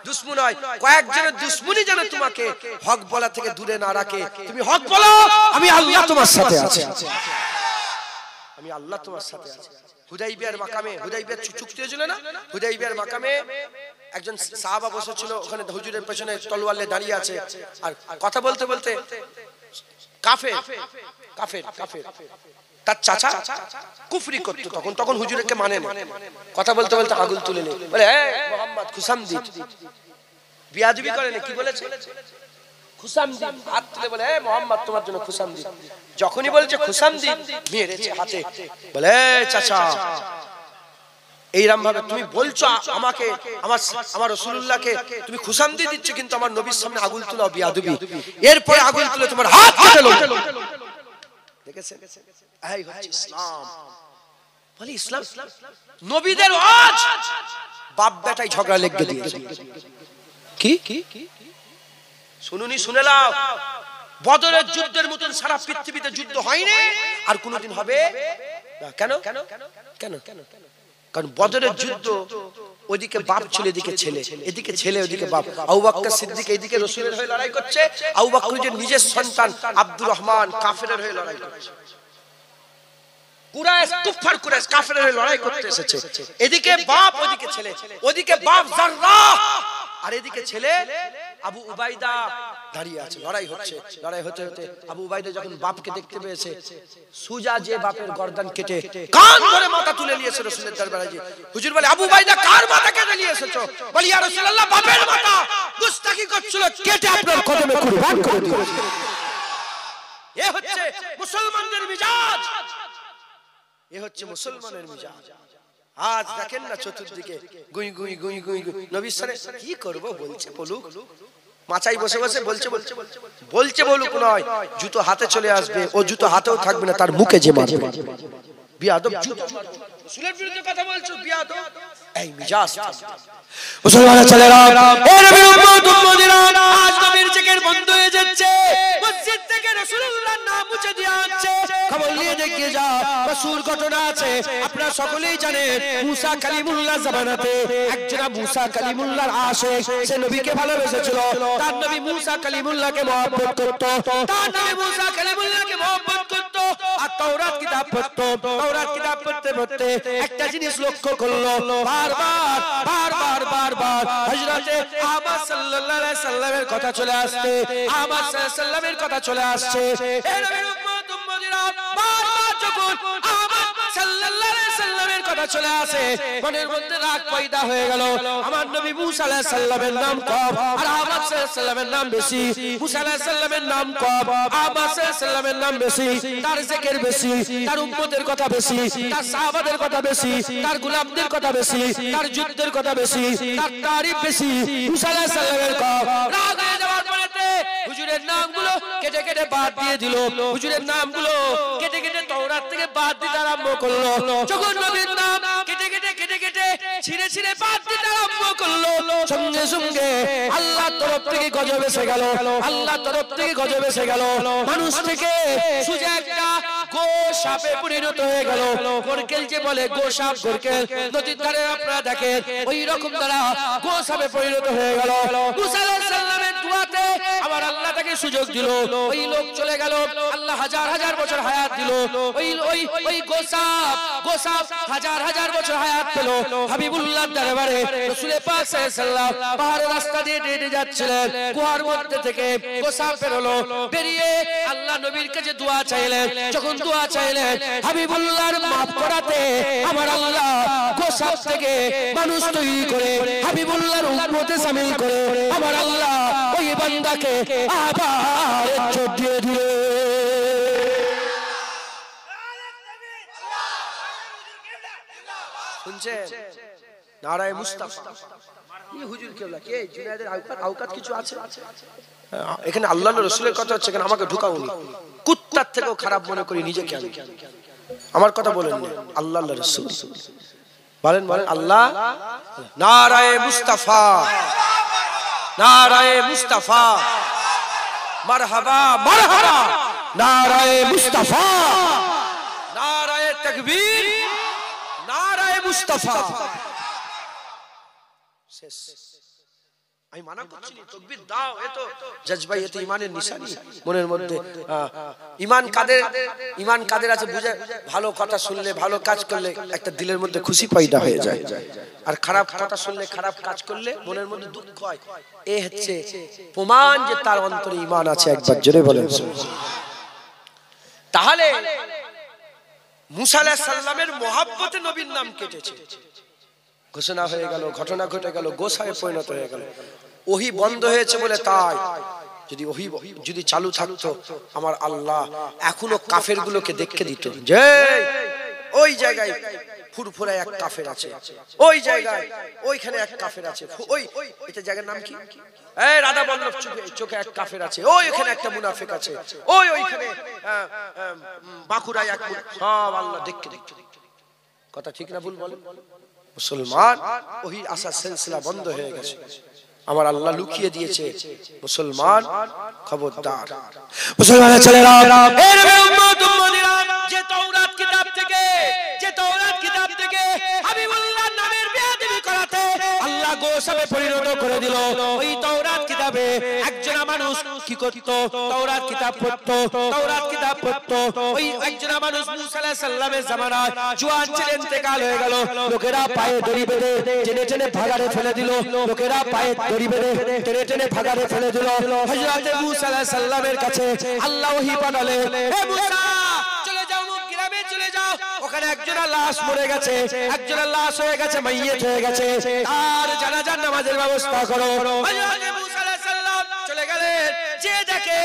দুশমন হয়। কয়েকজনের দুশমনই যেন তোমাকে হক বলা থেকে দূরে না রাখে। তুমি হক বলো, আমি আল্লাহ তোমার সাথে আছি, আমি আল্লাহ তোমার সাথে আছি। হুদাইবিয়ার মাকামে, হুদাইবিয়ার চুক্তি হয়েছিল না, হুদাইবিয়ার মাকামে একজন সাহাবা বসেছিল, ওখানে হুজুরের পেছনে তলোয়ার নিয়ে দাঁড়িয়ে আছে, আর কথা বলতে বলতে কাফের কাফের কাফের তার চাচা কুফরি করতো, তখন হুজুরকে মানে না। কথা বলতে বলতে আগুন তুলে নেই, বলে মোহাম্মদ খুশামদিদ, বিয়াদবি করে না, কি বলেছে? খুশামদিদ। হাত তুলে বলে মোহাম্মদ তোমার জন্য খুশামদিদ। যখনই বলছে খুশামদিদ, মেরেছে হাতে, বলে চাচা এইরকম ভাবে তুমি বলছো আমাকে, আমার রাসূলুল্লাহকে তুমি খুশামদি দিচ্ছ, কিন্তু আমার নবীর সামনে আগুন তুলো বিয়াদবি, এরপরে আগুন তুলে তোমার হাত কেটে লো। দেখেছেন, এই হচ্ছে ইসলাম। বলি ইসলাম নবীদের আজ বাপ বেটাই ঝগড়া লেগে দিয়েছে। কি শুনুনি, শুনে নাও, বদরের যুদ্ধের মতন সারা পৃথিবীতে যুদ্ধ হয়নি, আর কোনোদিন হবে না। কেন? কারণ বদরের যুদ্ধ ওইদিকে বাপ ছিল, এদিকে ছেলে, এদিকে ছেলে ওইদিকে বাপ। আবু বকর সিদ্দিক এইদিকে রাসূলের হয়ে লড়াই করছে, আবু বকরের নিজের সন্তান আব্দুর রহমান কাফেরের হয়ে লড়াই করছে। কুরাইশ কুফার কুরাইশ কাফেরের হয়ে লড়াই করতে এসেছে। এদিকে বাপ, ওইদিকে ছেলে, ওদিকে বাপ জাররাহ আর এদিকে ছেলে আবু উবাইদা দাঁড়িয়ে আছে। লড়াই হচ্ছে, লড়াই হতে হতে আবু উবাইদা যখন বাপকে দেখতে পেয়েছে, সুজা যে বাপের গর্দান কেটে কান ধরে মাথা তুলে নিয়েছে রাসূলের দরবারে। হুজুর বলে, আবু উবাইদা কার মাথা কেটে নিয়ে এসেছো? বলি, ইয়া রাসূলুল্লাহ, বাপের মাথা গুস্তাখি করছিল, কেটে আপনার কদমে কুরবান করে দিয়েছি। এ হচ্ছে মুসলমানদের মিজাজ, এ হচ্ছে মুসলমানের মিজাজ। আজ দেখেন না চতুর্দিকে গুই গুই গুই গুই গুই। নবীর সাথে কি করব বলছে বলুক, মাচাই বসে বসে বলছে বলুক নয়, জুতো হাতে চলে আসবে, ও জুতো হাতেও থাকবে না, তার মুখে যে মারবে। বিয়াদব জুতো রাসূলের বিরুদ্ধে কথা বলছো, বিয়াদব। এই মিজাজ মুসলমানের ছেলেরা, এ নবীর উম্মত উম্মতিরা, আজ নবীর জিকির বন্ধ হয়ে যাচ্ছে, মসজিদ থেকে রাসূলুল্লাহর নাম মুছে দেওয়া হচ্ছে। খবর নিয়ে দেখিয়ে যা, রাসূল ঘটনা আছে, আপনারা সকলেই জানেন। মুসা কালিমুল্লাহ জামানাতে একজন মুসা কালিমুল্লাহর আশিক, সে নবীকে ভালোবেসেছিল। তার নবী মুসা কালিমুল্লাহকে মহব্বত করত, তার নবী মুসা কালিমুল্লাহকে মহব্বত করত, আর তাওরাত কিতাব পড়তো। তাওরাত কিতাব পড়তে পড়তে একটা জিনিস লক্ষ্য করলো, বারবার হযরতে আহমদ সাল্লাল্লাহু আলাইহি সাল্লামের কথা চলে আসছে, আহমদ সাল্লাল্লাহু আলাইহি সাল্লামের কথা চলে আসছে। এ নবীর উম্মত উম্মতিরা, বারবার যখন আহমদ সাল্লাল্লাহু আলাইহি সাল্লামের কথা চলে আসে, মনের মধ্যে রাগ পয়দা হয়ে গেল। আমার নবী মুসা আলাইহিস সালামের নাম কম, আর আহমদ সাল্লাল্লাহু আলাইহি সাল্লামের নাম বেশি। মুসা আলাইহিস সালামের নাম কম, আহমদ সাল্লাল্লাহু আলাইহি সাল্লামের নাম বেশি। তার জিকির বেশি, তার উম্মতের কথা বেশি, তার সাহাবাদের কথা বেশি, তার গোলামদের কথা বেশি, তার যুদ্ধের কথা বেশি, তার তারিফ বেশি। মুসা আলাইহিস সালামের কম। রাগ হয়ে যাওয়ার পরেতে হুজুরের নামগুলো কেটে কেটে বাদ দিয়ে দিল, হুজুরের নামগুলো কেটে কেটে তাওরাত থেকে বাদ দিতে আরম্ভ করলো। যখন নবীর নাম কেটে কেটে কেটে কেটে ছিঁড়ে ছিঁড়ে বাদ দিতে আরম্ভ করলো, সঙ্গে সঙ্গে আল্লাহর তরফ থেকে গজব এসে গেল, আল্লাহর তরফ থেকে গজব এসে গেল। মানুষ থেকে সোজা একটা গোসাপে পরিণত হয়ে গেল। গোরকেল যে বলে গোসাপ, গোরকেল নদীর ধারে আপনারা দেখেন, ওই রকম তারা গোসাপে পরিণত হয়ে গেল। মুসা আলাইহিস সালামের দুআতে আবার আল্লাহ তাকে সুযোগ দিল, ওই লোক চলে গেল, আল্লাহ হাজার হাজার বছর হায়াত দিল। ওই গোসাপ হাজার হাজার বছর হায়াত পেল। হাবিবুল্লাহর দরবারে রাসূল পাক সাল্লাল্লাহু আলাইহি সাল্লাম পাহাড়ের রাস্তা দিয়ে হেঁটে যাচ্ছিলেন, গুহার মধ্যে থেকে গোসাপ বের হলো, বেরিয়ে আল্লাহ নবীর কাছে দোয়া চাইলেন। যখন দোয়া চাইলেন হাবিবুল্লাহর মাফ করাতে, আমার আল্লাহ গোসাপ থেকে মানুষ তৈরি করে হাবিবুল্লাহর উম্মতে শামিল করে আমার আল্লাহ ওই বান্দাকে আবার ইজ্জত দিয়ে দিল। শুনছেন? নারায়ে মুস্তাফা। এই হুজুর কেবলা কে? জুনায়েদের আওকাত কিছু আছে? এখানে আল্লাহর রাসূলের কথা হচ্ছে, এখানে আমাকে ঢুকাওনি। কুত্তার থেকেও খারাপ মনে করি নিজেকে আমি। আমার কথা বলেন না, আল্লাহর রাসূল বলেন, আল্লাহ। নারায়ে মুস্তাফা, নারায়ে মুস্তাফা, মারহাবা মারহাবা, নারায়ে মুস্তাফা, নারায়ে তাকবীর, নারায়ে মুস্তাফা। শেষ। আমি মানা করছি না, তাকবীর দাও, এ তো জজবা, এ তো ঈমানের নিশানি। মনের মধ্যে ঈমান কাদের আছে বুঝে, ভালো কথা শুনলে, ভালো কাজ করলে একটা দিলের মধ্যে খুশি পয়দা হয়ে যায়, আর খারাপ কথা শুনলে, খারাপ কাজ করলে মনের মধ্যে দুঃখ হয়। এ হচ্ছে প্রমাণ যে তার অন্তরে ঈমান আছে। একবার জোরে বলেন। তাহলে মুসা আলাইহিস সালামের মহব্বতে নবীর নাম কেটেছে, ঘোষণা হয়ে গেল, ঘটনা ঘটে গেল, গোসায় পরিণত হয়ে গেল। ওহী বন্ধ হয়েছে বলে তাই। যদি ওহী যদি চালু থাকতো, আমার আল্লাহ এখনো কাফেরগুলোকে দেখে দিত যে ওই জায়গায় ফুরফুরা এক কাফের আছে, ওই জায়গায় ওইখানে এক কাফের আছে, ওই এটা জায়গার নাম কি, এই রাধা বল্লভ চোখে এক কাফের আছে, ওই ওখানে একটা মুনাফিক আছে, ওই ওইখানে বাঁকুড়ায় এক, সব আল্লাহ দেখতে দেখতে। কথা ঠিক না ভুল বলেন? মুসলমান ওই আসার সিলসিলা বন্ধ হয়ে গেছে, আমার আল্লাহ লুকিয়ে দিয়েছে। মুসলমান খবরদার, মুসলমানের ছেলেরা, এর উম্মত উম্মতিরা, যে তাওরাত কিতাব থেকে, যে তাওরাত কিতাব থেকে হাবিবুল্লাহর নামের বেয়াদবি করাতে আল্লাহ গোসাবে পরিণত করে দিল। ওই তাওরাত কিতাবে একজন মানুষ কি করত? তাওরাত কিতাব পড়তো, তাওরাত কিতাব পড়তো। ওই একজন মানুষ মুসা আলাইহিস সালামের জামানায় জওয়ান ছিলেন, ইন্তেকাল হয়ে গেল। লোকেরা পায়ে দড়ি বেঁধে টেনে টেনে ভাগাড়ে ফেলে দিল, লোকেরা পায়ে দড়ি বেঁধে টেনে টেনে ভাগাড়ে ফেলে দিল। হযরত মুসা আলাইহিস সালামের কাছে আল্লাহ ওহী পাঠালেন, হে মুসা চলে যাও, গ্রামে চলে যাও, ওখানে একজনের লাশ মরে গেছে, একজনের লাশ হয়ে গেছে, মাইয়িত হয়ে গেছে, আর জানাজার নামাজের ব্যবস্থা করো। হযরত মুসা আলাইহিস সালাম চলে গেলেন, যে দেখে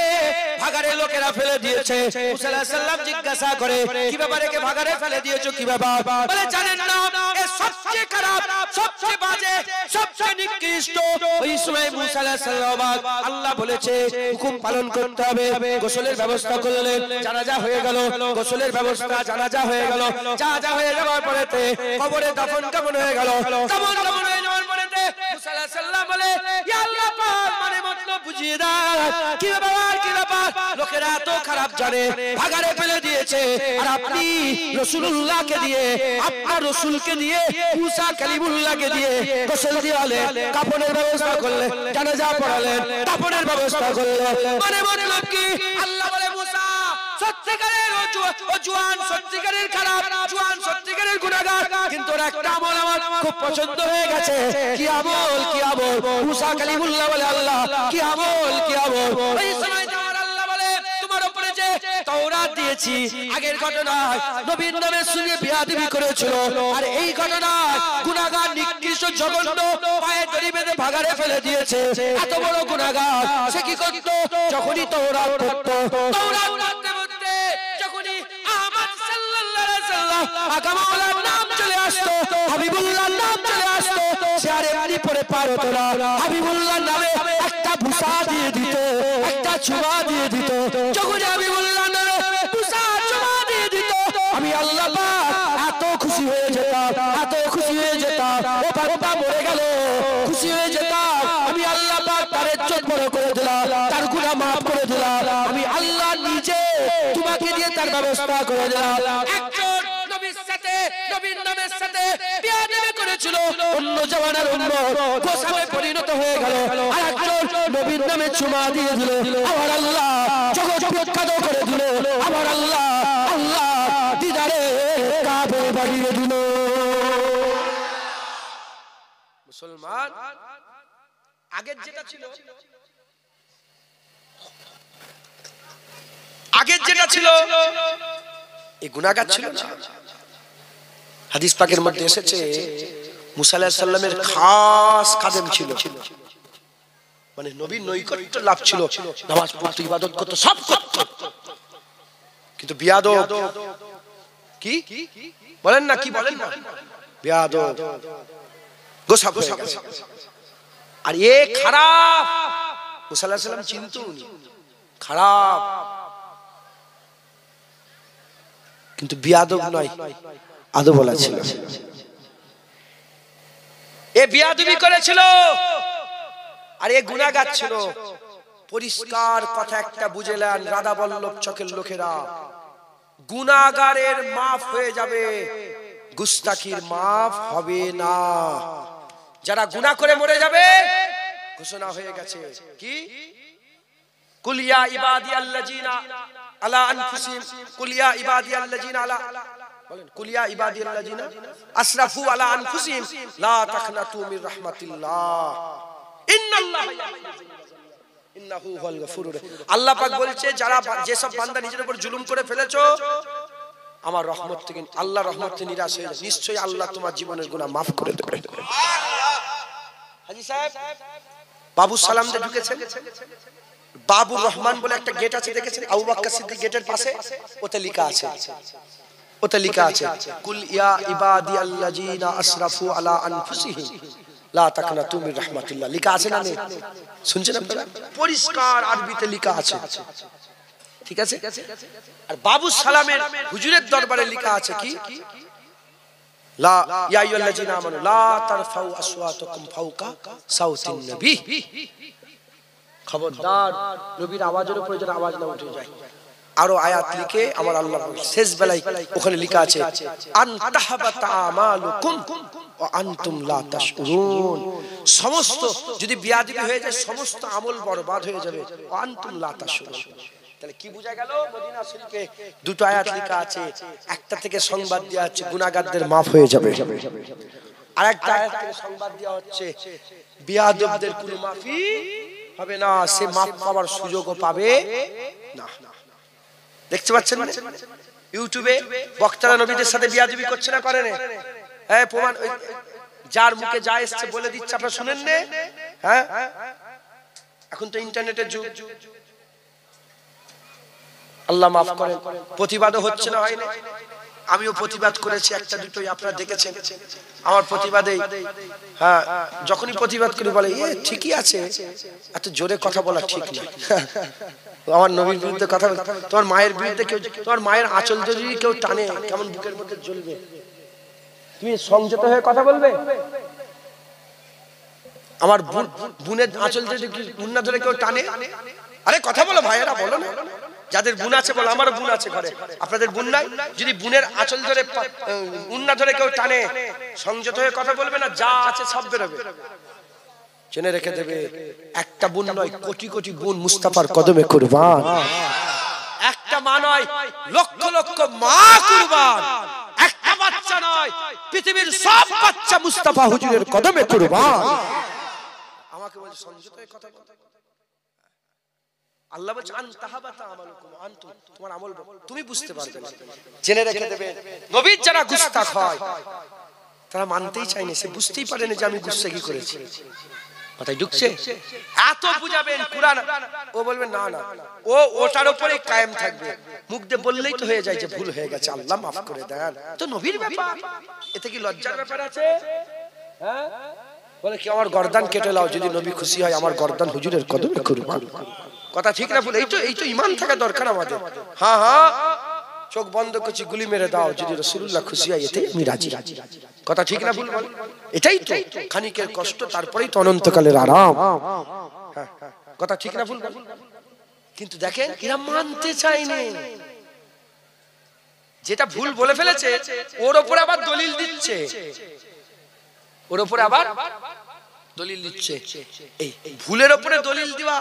ভাগাড়ে লোকেরা ফেলে দিয়েছে। মুসা আলাইহিস সালাম জিজ্ঞাসা করে, কি ব্যাপারে, কে ভাগাড়ে ফেলে দিয়েছো, কি ব্যাপার? বলে জানেন না, এ সবচেয়ে খারাপ, সবচেয়ে বাজে, সবচেয়ে নিকৃষ্ট। ওই সময় মুসা আলাইহিস সালাম আল্লাহ বলেছে হুকুম পালন করতে হবে। গোসলের ব্যবস্থা করলেন, জানাজা হয়ে গেল, গোসলের ব্যবস্থা, জানাজা হয়ে গেল, জানাজা হয়ে যাওয়ার পরেতে কবরে দাফন কাফন হয়ে গেল। দাফন কাফন হয়ে যাওয়ার পরেতে মুসা আলাইহিস সালাম বলে, ইয়া আল্লাহ পাক, মানে মতলব বুঝিয়ে দাও, কি ব্যাপার, কি ব্যাপার? লোকেরা তো খারাপ জানে, ভাগাড়ে ফেলে দিয়েছে, আর আপনি রাসূলুল্লাহকে দিয়ে, আপনার রাসূলকে দিয়ে, মুসা কালিমুল্লাহকে দিয়ে গোসল দিয়ালেন, কাফনের ব্যবস্থা করলেন, জানাজা পড়ালেন, দাফনের ব্যবস্থা করলেন। মানে মতলব কি? আল্লাহ বলে মুসা সত্যিকারের জওয়ান, সত্যিকারের খারাপ জওয়ান, সত্যিকারের গুনাহগার, কিন্তু একটা আমল আমার খুব পছন্দ হয়ে গেছে। কি আমল, কি আমল? মুসা কালিমুল্লাহ বলে, আল্লাহ কি আমল, কি আমল? এই সময় আমার আল্লাহ বলে, তোমার উপরে যে তাওরাত দিয়েছি, আগের ঘটনায় নবীর নামে শুনে বেয়াদবি করেছিল, আর এই ঘটনায় গুনাহগার, নিকৃষ্ট, জঘন্য, পায়ে দড়ি বেঁধে ভাগাড়ে ফেলে দিয়েছে। এত বড় গুনাহগার সে কি করত? যখনই তাওরাত পড়তো, তাওরাত পড়তে পড়তে যখনই আহমদ সাল্লাল্লাহু আলাইহি সাল্লাম আকা মাওলার নাম চলে আসতো, হাবিবুল্লাহর নাম চলে আসতো, সে আর এমনি পড়ে পার হতো না। হাবিবুল্লাহর নামে একটা বুসা দিয়ে দিত, একটা চুমা দিয়ে দিত। যখন হাবিবুল্লাহর নামে বুসা চুমা দিয়ে দিত, আমি আল্লাহ পাক এত খুশি হয়ে যেতাম, এত খুশি হয়ে যেতাম, ও বাবা মরে গেল, খুশি হয়ে যেতাম। আমি আল্লাহ পাক তার ইজ্জত বড় করে দিলাম, তার গুনাহ maaf করে দিলাম। আমি আল্লাহ নিজে তোমাকে দিয়ে তার ব্যবস্থা করে দিলাম। একজন নবীর সাথে, নবীর নামের সাথে বেয়াদবি করেছিল, অন্য জামানার উম্মত গোসাবে পরিণত হয়ে গেল, আর একজন নবীর নামে চুমা দিয়ে দিল। আমার আল্লাহ জগৎ বিখ্যাত করে দিল, আমার আল্লাহ, আল্লাহ দিদারে কাবে বাড়িয়ে দিল। মুসলমান আগের যেটা ছিল, আগের যেটা ছিল এই গুনাহগার ছিল না। হাদিস পাকের মধ্যে এসেছে মুসা আলাইহিস সালামের খাস খাদেম ছিল, মানে নবীর নৈকট্য লাভ ছিল, নামাজ পড়তো, ইবাদত করতো, সব করতো, কিন্তু বিয়াদব, কি বলেন না, কি বলেন না, বিয়াদব, গোসাব হয়ে গেছে। আর এ খারাপ, মুসা আলাইহিস সালাম চিনতো খারাপ, কিন্তু বিয়াদব নয়, আদব বলা ছিল। এ বিয়াদবি করেছিল, আর এ গুনাহগার ছিল। পরিষ্কার কথা একটা বুঝেলেন রাধা বল্লভ চকের লোকেরা, গুনাহগারের মাফ হয়ে যাবে, গুস্তাখির মাফ হবে না। যারা গুনাহ করে মরে যাবে, ঘোষণা হয়ে গেছে কি, কুল ইয়া ইবাদিয়াল্লাযিনা আলা আনফুসিহিম, কুল ইয়া ইবাদিয়াল্লাযিনা আলা, বলেন কুল ইয়া ইবাদিয়াল্লাযিনা আসরাফু আলা আনফুসিহিম লা তাকনাতু মির রাহমাতিল্লাহ ইন্নাল্লাহা ইন্নাহু হুয়াল গফুরুর। আল্লাহ পাক বলছে, যারা যেসব বান্দা নিজের উপর জুলুম করে ফেলেছো, আমার রহমত থেকে, আল্লাহর রহমত থেকে নিরাশ হয়ে যাও, নিশ্চয়ই আল্লাহ তোমার জীবনের গুনাহ maaf করে দেবে। হাজী সাহেব বাবু সালাম দিয়ে ঢুকেছেন, বাবুর রহমান বলে একটা গেট আছে, দেখেছেন আবু বকর সিদ্দিক গেটের পাশে, ওতে লেখা আছে, ওতে লেখা আছে কুল ইয়া ইবাদিয়াল্লাযিনা আসরাফু আলা আনফুসিহিম লা তাকনাতু মির রাহমাতিল্লাহ, লেখা আছে না নেই? শুনছেন আপনারা? পরিষ্কার আরবিতে লেখা আছে, ঠিক আছে? আর বাবু সালামের হুজুরের দরবারে লেখা আছে কি, লা ইয়া আইয়ুহাল্লাযিনা আমানু লা তারফাউ আসওয়াতাকুম ফাওকা সাউতিন নবী, খবরদার নবীর আওয়াজের উপরে যেন আওয়াজ না উঠে যায়। আরো আয়াত লিখে আমার আল্লাহ শেষ বেলায় ওখানে লেখা আছে আন তাহবাতা আমালুকুম ওয়া আনতুম লা তাশউরুন, সমস্ত যদি বিয়াদবি হয়ে যায় সমস্ত আমল বরবাদ হয়ে যাবে, ওয়া আনতুম লা তাশউরুন। তাহলে কি বোঝা গেল? মদিনা শরীফে দুটো আয়াত লেখা আছে, একটা থেকে সংবাদ দেওয়া হচ্ছে গুনাহগারদের maaf হয়ে যাবে, আর একটা আয়াত থেকে সংবাদ দেওয়া হচ্ছে বিয়াদবদের কোনো মাফি হবে না, সে maaf পাওয়ার সুযোগও পাবে না। দেখতে পাচ্ছেন না ইউটিউবে বক্তারা নবীদের সাথে বিয়াদবি করছে না, করে না? হ্যাঁ, প্রমাণ যার মুখে যা এসেছে বলে দিচ্ছে, আপনারা শুনেন না? হ্যাঁ, এখন তো ইন্টারনেটের যুগ, আল্লাহ মাফ করেন। প্রতিবাদও হচ্ছে না, হয় না? আমিও প্রতিবাদ করেছি একটা দুটোই, আপনারা দেখেছেন আমার প্রতিবাদে। হ্যাঁ, যখনই প্রতিবাদ করি বলে এ ঠিকই আছে, এত জোরে কথা বলা ঠিক না। আমার নবীর বিরুদ্ধে কথা, তোমার মায়ের বিরুদ্ধে কেউ, তোমার মায়ের আঁচল যদি কেউ টানে কেমন বুকের মধ্যে জ্বলবে, তুমি সংযত হয়ে কথা বলবে? আমার বোনের আঁচল যদি উন্না ধরে কেউ টানে, আরে কথা বলো ভাইয়েরা, বলো না। যাদের বোন আছে বলো, আমারও বোন আছে ঘরে, আপনাদের বোন নাই? যদি বোনের আঁচল ধরে উন্না ধরে কেউ টানে, সংযত হয়ে কথা বলবে না, যা আছে সব বেরোবে। জেনে রেখে দেবে, একটা বোন নয় কোটি কোটি বোন মুস্তাফার কদমে কুরবান, একটা মা নয় লক্ষ লক্ষ মা কুরবান, একটা বাচ্চা নয় পৃথিবীর সব বাচ্চা মুস্তাফা হুজুরের কদমে কুরবান। আমাকে বলছে সংযত হয়ে কথা বল। আল্লাহ বলছে আন তাহাবাতা আমালুকুম আনতুম, তোমার আমল তুমি বুঝতে পারবে না। জেনে রেখে দেবে, নবীর যারা গুস্তাখ হয় তারা মানতেই চায় না, সে বুঝতেই পারে না যে আমি গুস্তাখি করেছি। মাথায় ঢুকছে? এত বুঝাবেন কুরআন, ও বলবে না না, ও ওটার উপরে কায়েম থাকবে, মুখ দিয়ে বললেই তো হয়ে যায় যে ভুল হয়ে গেছে, আল্লাহ মাফ করে দেন, তো নবীর ব্যাপার, এতে কি লজ্জার ব্যাপার আছে? হ্যাঁ, বলে কি আমার গর্দান কেটে লাও, যদি নবী খুশি হয় আমার গর্দান হুজুরের কদমে কুরবান। কথা ঠিক না ভুল? এই তো ইমান থাকা দরকার আমাদের। হ্যাঁ হ্যাঁ, চোখ বন্ধ করছি, গুলি মেরে দাও, যদি রাসূলুল্লাহ খুশি হয় এতে আমি রাজি। কথা ঠিক না ভুল? এটাই তো খানিকের কষ্ট, তারপরেই তো অনন্তকালের আরাম। কথা ঠিক না ভুল? কিন্তু দেখেন এরা মানতে চায়নি, যেটা ভুল বলে ফেলেছে ওর উপরে আবার দলিল দিচ্ছে, ওর উপরে আবার দলিল দিচ্ছে। এই ভুলের উপরে দলিল দেওয়া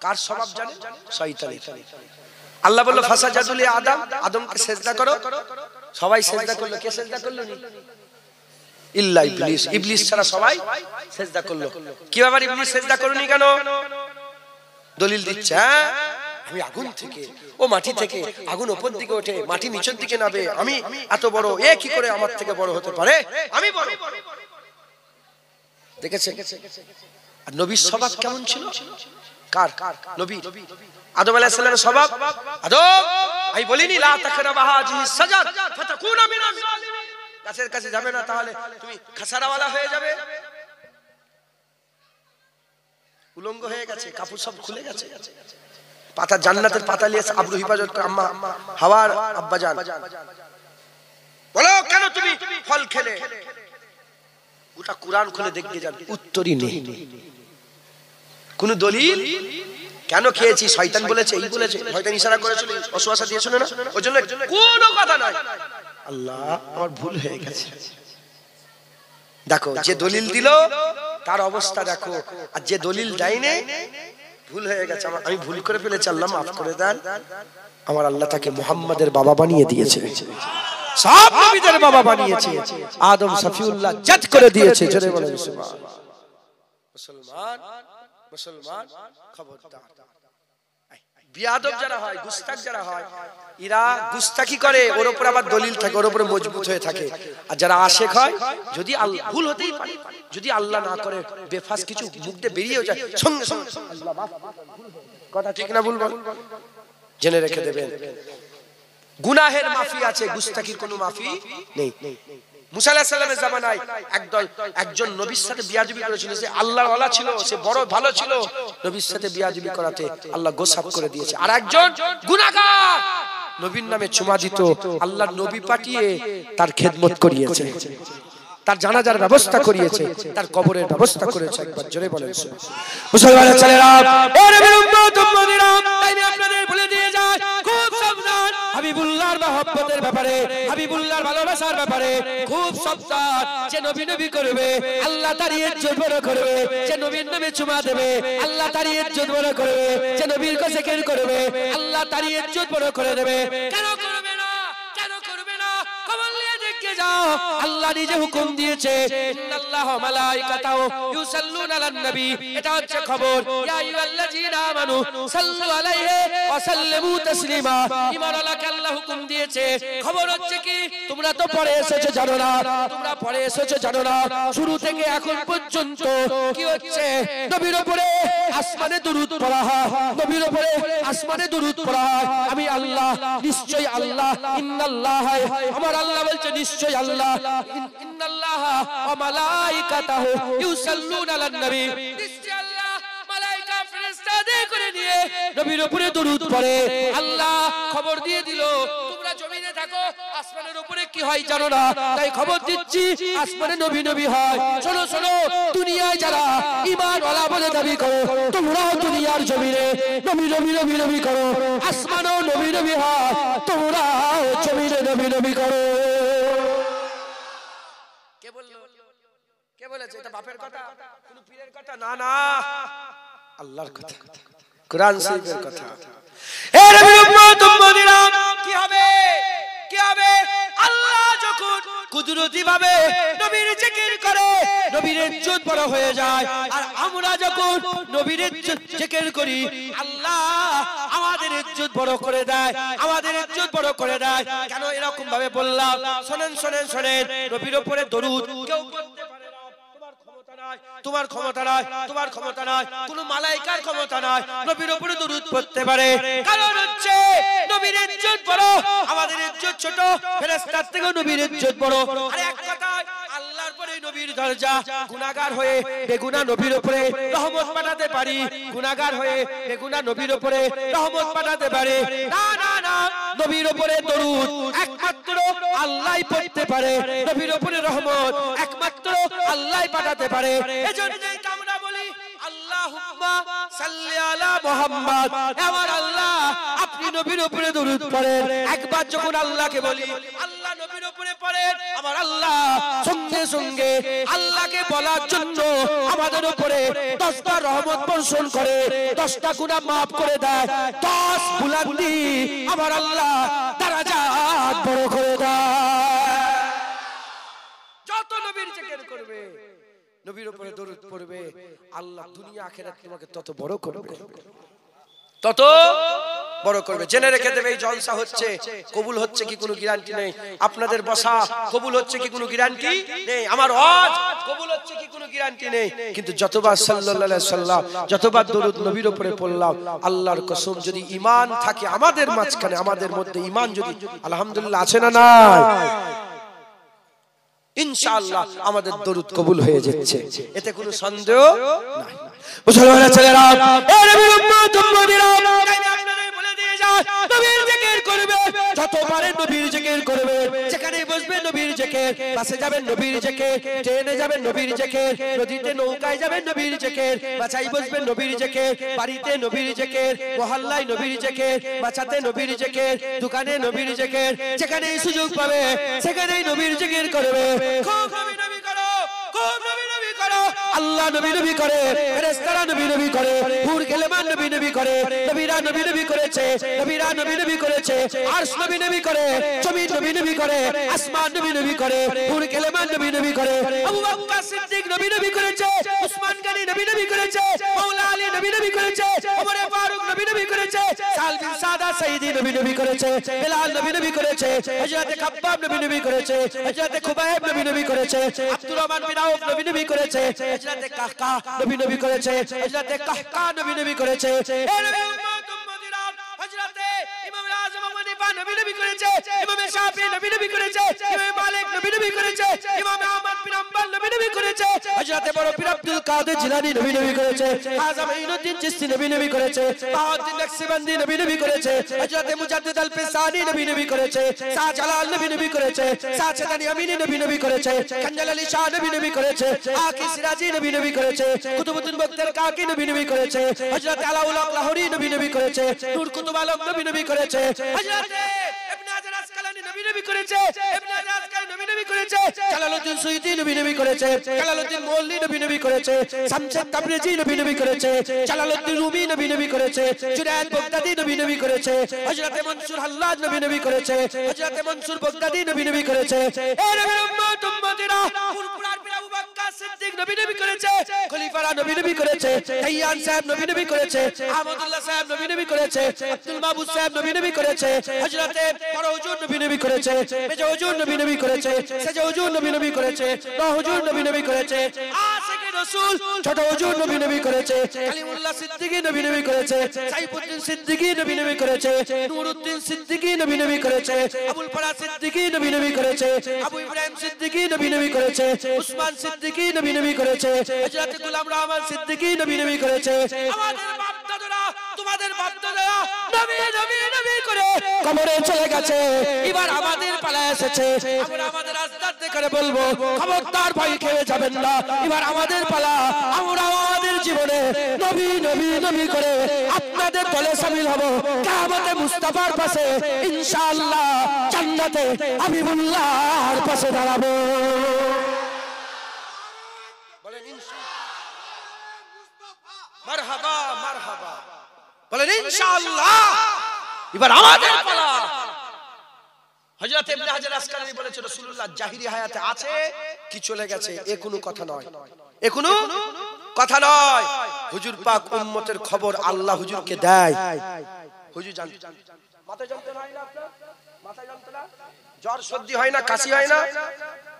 কার স্বভাব জানেন? শয়তানের। আল্লাহ বলল ফাসাজাদু লি আদম, আদমকে সিজদা করো, সবাই সিজদা করলো, কে সিজদা করলো? ইল্লা ইবলিস, ইবলিস ছাড়া সবাই সিজদা করলো। কি ব্যাপার ইবলিস সিজদা করুনি কেন? দলিল দিচ্ছে, হ্যাঁ আমি আগুন থেকে, ও মাটি থেকে, আগুন উপর দিকে ওঠে, মাটি নিচের দিকে নামে, আমি এত বড়, এ কি করে আমার থেকে বড় হতে পারে, আমি বড়। দেখেছেন? আর নবীর স্বভাব কেমন ছিল? কার? নবী আদম আলাইহিস সালামের স্বভাব। আদম আমি বলিনি লা তাকরাবা হাযিহিস সাজার ফাতাকুনা মিনাজ জালিমিন, গাছের কাছে যাবে না তাহলে তুমি খাসারাওয়ালা হয়ে যাবে। উলঙ্গ হয়ে গেছে, কাপড় সব খুলে গেছে, পাতা জান্নাতের পাতা নিয়ে আবরু হিফাজত করে আম্মা হাওয়ার আব্বাজান, বলো কেন তুমি ফল খেলে? গোটা কুরআন খুলে দেখতে যান, উত্তরই নেই, কোন দলিল। কেন খেয়েছি? শয়তান বলেছে, এই বলেছে, শয়তান ইশারা করেছিল, ওয়াসওয়াসা দিয়েছিল না, ওইজন্য কোনো কথা নাই। আল্লাহ আমার ভুল হয়ে গেছে। দেখো যে দলিল দিল তার অবস্থা দেখো, আর যে দলিল দেয়নি ভুল হয়ে গেছে, আমি ভুল করে ফেলেছি, আল্লাহ মাফ করে দেন। আমার আল্লাহ তাকে মুহাম্মাদের বাবা বানিয়ে দিয়েছে, সব নবীদের বাবা বানিয়েছে, আদম সফিউল্লাহ জাত করে দিয়েছে। জোরে বলেন সুবহানাল্লাহ। মুসলমান মুসলমান খবরদার, বিয়াদব যারা হয়, গুস্তাখ যারা হয়, এরা গুস্তাখি করে, ওর উপর আবার দলিল থাকে, ওর উপরে মজবুত হয়ে থাকে। আর যারা আশেক হয়, যদি ভুল হতেই পারে, যদি আল্লাহ না করে বেফাস কিছু মুখ দিয়ে বেরিয়েও যায়, সঙ্গে সঙ্গে আল্লাহ মাফ। কথা ঠিক না ভুল? জেনে রেখে দেবেন, গুনাহের মাফি আছে, গুস্তাখির কোনো মাফি নেই। মুসা আলাইহিস সালামের জামানায় একজন নবীর সাথে বিয়াদবি করেছিল, সে আল্লাহর ওয়ালা ছিল, সে বড় ভালো ছিল, নবীর সাথে বিয়াদবি করাতে আল্লাহ গোসাপ করে দিয়েছে। আর একজন গুনাহগার নবীর নামে চুমা দিত, আল্লাহর নবী পাঠিয়ে তার খেদমত করিয়েছে, তার জানাজার ব্যবস্থা করিয়েছে, তার কবরের ব্যবস্থা করেছে। একবার জোরে বলেন মুসলমানের ছেলেরা, এ নবীর উম্মত উম্মতিরা, তাই আমি আপনাদের বলে দিয়ে যাই, খুব সাবধান হাবিবুল্লাহর মহব্বতের ব্যাপারে, হাবিবুল্লাহর ভালোবাসার ব্যাপারে খুব সাবধান। যে নবী নবী করবে আল্লাহ তার ইজ্জত বড় করবে, যে নবীর নামে চুমা দেবে আল্লাহ তার ইজ্জত বড় করবে, যে নবীর কাছে জিকির করবে আল্লাহ তার ইজ্জত বড় করে দেবে। কেন করবে না, কেন করবে না? খবর নিয়ে দেখে যাও, আল্লাহ নিজে হুকুম দিয়েছে, ইন্নাল্লাহ ওয়া মালাইকাতাহু ইউসাল্লুনা আলান নবী। এটা হচ্ছে খবর, ইয়া আইয়ুহাল্লাযীনা আমানু সাল্লু আলাইহি ওয়া সাল্লিমু তাসলিমা। ঈমান আল্লাহকে আল্লাহ হুকুম দিয়েছে। খবর হচ্ছে কি, তোমরা তো পড়ে এসেছো জানো না, তোমরা পড়ে এসেছো জানো না, শুরু থেকে এখন পর্যন্ত কি হচ্ছে? নবীর উপরে আসমানে দুরূদ পড়া হয়, নবীর উপরে আসমানে দুরূদ পড়া হয়। আমি আল্লাহ, নিশ্চয়ই আল্লাহ, ইন্নাল্লাহ, আমার আল্লাহ বলছে নিশ্চয়ই আল্লাহ, ইন্নাল্লাহ ওয়া মালাইকাতাহু ইউসাল্লুনা আলান নবী, নিশ্চয়ই আল্লাহ মালায়েকা ফেরেশতাদের করে নিয়ে নবীর উপরে দুরূদ পড়ে। আল্লাহ খবর দিয়ে দিল, তোমরা জমিনে থাকো, আসমানের উপরে কি হয় জানো না, তাই খবর দিচ্ছি আসমানে নবী নবী হয়। শোনো শোনো, দুনিয়ায় যারা ঈমান ওয়ালা বলে দাবি করো, তোমরাও দুনিয়ার জমিনে নবী নবী নবী নবী করো, আসমানেও নবী নবী হয়, তোমরাও জমিনে নবী নবী করো। কে বললো? কে বলেছে? এটা বাপের কথা, কোন পীরের কথা না, না, আল্লাহর কথা, কোরআন শরীফের কথা। এ নবীর উম্মত উম্মতিরা, কি হবে? কি হবে? আল্লাহ যখন কুদরতি ভাবে নবীর জিকির করে, নবীর ইজ্জত বড় হয়ে যায়। আর আমরা যখন নবীর জিকির করি, আল্লাহ আমাদের ইজ্জত বড় করে দেয়, আমাদের ইজ্জত বড় করে দেয়। কেন এরকম ভাবে বললাম? শুনেন শুনেন শুনেন, নবীর উপরে দরুদ কেউ পড়তে পারে না, তোমার ক্ষমতা নাই, তোমার ক্ষমতা নাই, কোন মালাইকার ক্ষমতা নাই, নবীর উপরে দরুদ পড়তে পারে। কারণ হচ্ছে নবীর ইজ্জত বড়, আমাদের ইজ্জত ছোট, ফেরেশতার থেকে নবীর ইজ্জত বড়। আর এক কথায় আল্লাহর পরে নবীর দরজা। গুনাহগার হয়ে বেগুনা নবীর উপরে রহমত পাঠাতে পারি, গুনাহগার হয়ে বেগুনা নবীর উপরে রহমত পাঠাতে পারে না, না, না, নবীর উপরে দরুদ একমাত্র আল্লাহই পড়তে পারে, নবীর উপরে রহমত একমাত্র আল্লাহই পাঠাতে পারে। এজন্যই আমরা বলি আল্লাহুম্মা সাল্লি আলা মুহাম্মদ, আমার আল্লাহ আপনি নবীর উপরে দরুদ পড়েন। একবার যখন আল্লাহকে বলি, আল্লাহ নবীর উপরে পড়েন, আমার আল্লাহ সঙ্গে সঙ্গে আল্লাহকে বলার জন্য আমাদের উপরে 10টা রহমত বর্ষণ করে, 10টা গুনাহ maaf করে দেয়, 10 বুলন্দি আমার আল্লাহ দরজাত বড় করে দেয়। যত নবীর জিকির করবে, নবীর উপরে দরুদ পড়বে, আল্লাহ দুনিয়া আখিরাত তোমাকে তত বড় করবে, তত বড় করবে। জেনে রেখে দেবে, এই জলসা হচ্ছে, কবুল হচ্ছে কি কোনো গ্যারান্টি নেই। আপনাদের বসা কবুল হচ্ছে কি কোনো গ্যারান্টি নেই, আমার হজ কবুল হচ্ছে কি কোনো গ্যারান্টি নেই। কিন্তু যতবার সাল্লাল্লাহু আলাইহি সাল্লাম, যতবার দরুদ নবীর উপরে পড়লাম, আল্লাহর কসম যদি ঈমান থাকে আমাদের মাঝখানে, আমাদের মধ্যে ঈমান যদি আলহামদুলিল্লাহ আছে না নাই, ইনশাআল্লাহ আমাদের দরুদ কবুল হয়ে যাচ্ছে, এতে কোনো সন্দেহ নাই। মুসলমানের ছেলেরা, এ নবীর উম্মত উম্মতিরা, আমি আপনাদের বলে দিয়ে যাই, নবীর জিকির করবে, যত পারে নবীর জিকির করবে, যেখানে বসবে নবীর জিকির, বাসে যাবেন নবীর জিকির, ট্রেনে যাবেন নবীর জিকির, নদীতে নৌকায় যাবেন নবীর জিকির, বাসায় বসবেন নবীর জিকির, বাড়িতে নবীর জিকির, মহল্লায় নবীর জিকির, বাসাতে নবীর জিকির, দোকানে নবীর জিকির, যেখানেই সুযোগ পাবে সেখানেই নবীর জিকির করবে। খুব নবী নবী করো, খুব নবী নবী করো। আল্লাহ নবী নবী করে, ফেরেশতারা নবী নবী করে, হুর গেলেমান নবী নবী করে, নবীরা নবী নবী করেছে, নবীরা নবী নবী করেছে, আরশ নবী নবী করে, জমিন নবী নবী করে, আসমান নবী নবী করে, হুর গেলেমান নবী নবী করে, আবু বকর সিদ্দিক নবী নবী করেছে, উসমান গনি নবী নবী করেছে, মাওলা আলী নবী নবী করেছে, ওমর ফারুক নবী নবী করেছে, সাল বিন সাদা সাইদি নবী নবী করেছে, বেলাল নবী নবী করেছে, হযরত খাব্বাব নবী নবী করেছে, হযরত খুবাইব নবী নবী করেছে, আব্দুর রহমান বিন আউফ নবী নবী করেছে, হযরত কাহকা নবী নবী করেছে, হযরত কাহকা নবী নবী করেছে, এ নবী উম্মত উম্মতিরা, হযরত ইমাম আযম আবু হানিফা নবী নবী করেছে, ইমাম শাফি নবী নবী করেছে, ইমাম মালিক নবী নবী করেছে, ইমাম আহমদ বিন হাম্বল নবী নবী করেছে, হযরত বড় পীর আব্দুল কাদের জিলানী নবী নবী করেছে, খাজা মাইনুদ্দিন চিশতি নবী নবী করেছে, বাহাউদ্দিন নকশবন্দি নবী নবী করেছে, হযরত মুজাদ্দিদ আল ফিসানি নবী নবী করেছে, শাহজালাল নবী নবী করেছে, শাহজাদানি আমিনী নবী নবী করেছে, খঞ্জল আলী শাহ নবী নবী করেছে, আকি সিরাজি নবী নবী করেছে, কুতুবউদ্দিন বখতিয়ার কাকি নবী নবী করেছে, হযরত আলাউল হক লাহোরী নবী নবী করেছে, নূর কুতুব আলম নবী নবী করেছে, হযরত ইবনে হাজার আসকালানী নবী নবী করেছে, ইবনে হাজার আসকালানী নবী নবী করেছে, জালালউদ্দিন সুয়ুতী নবী নবী করেছে, জালালউদ্দিন মুআল্লি নবী নবী করেছে, শামসুদ তাবরিজি নবী নবী করেছে, জালালউদ্দিন রুমি নবী নবী করেছে, জুনায়েদ বাগদাদি নবী নবী করেছে, হযরত মনসুর হাল্লাজ নবী নবী করেছে, হযরত মনসুর বাগদাদি নবী নবী করেছে, এ নবীর উম্মত উম্মতিরা পুরপুরার পীর আবু বকর সিদ্দিক নবী নবী করেছে, খলিফারা নবী নবী করেছে, তাইয়ান সাহেব নবী নবী করেছে, আহমদুল্লাহ সাহেব নবী নবী করেছে, আব্দুল মাহবুব সাহেব নবী নবী করেছে, হযরত বড় হুজুর নবী নবী করেছে, মেজো হুজুর নবী নবী করেছে, সেজো হুজুর নবী নবী করেছে, নও হুজুর নবী নবী করেছে, আশিকে রাসূল ছোট হুজুর নবী নবী করেছে, কালিমুল্লাহ সিদ্দিকী নবী নবী করেছে, সাইফুদ্দিন সিদ্দিকী নবী নবী করেছে, নূরউদ্দিন সিদ্দিকী নবী নবী করেছে, আবুল ফরাজ সিদ্দিকী নবী নবী করেছে, আবু ইব্রাহিম সিদ্দিকী নবী নবী করেছে, উসমান সিদ্দিকী নবী নবী করেছে, হযরত গোলাম রহমান সিদ্দিকী নবী নবী করেছে। আমাদের বাপ দাদারা তোমাদের বাপ দাদারা নবী নবী নবী করে কবরে চলে গেছে, এবার আমাদের পালা এসেছে, আমরা আমাদের আস্তাতে করে বলবো খবরদার ভয় খেয়ে যাবেন না, এবার আমাদের পালা, আমরা আমাদের জীবনে নবী নবী নবী করে আপনাদের দলে শামিল হব, কিয়ামতে মুস্তাফার পাশে ইনশাআল্লাহ জান্নাতে হাবিবুল্লাহর পাশে দাঁড়াবো। বলেন মারহাবা মারহাবা, বলেন ইনশাআল্লাহ এবার আমাদের পালা। হযরত ইবনে হাজার আসকালানী বলেছে রাসূলুল্লাহ জাহিরি হায়াতে আছে কি চলে গেছে, এ কোনো কথা নয়, এ কোনো কথা নয়। হুজুর পাক উম্মতের খবর আল্লাহ হুজুরকে দেয়। হুজুর জানতে মাথা যন্ত্রণা হয় না আপনার, মাথা যন্ত্রণা, জ্বর সর্দি হয় না, কাশি হয় না?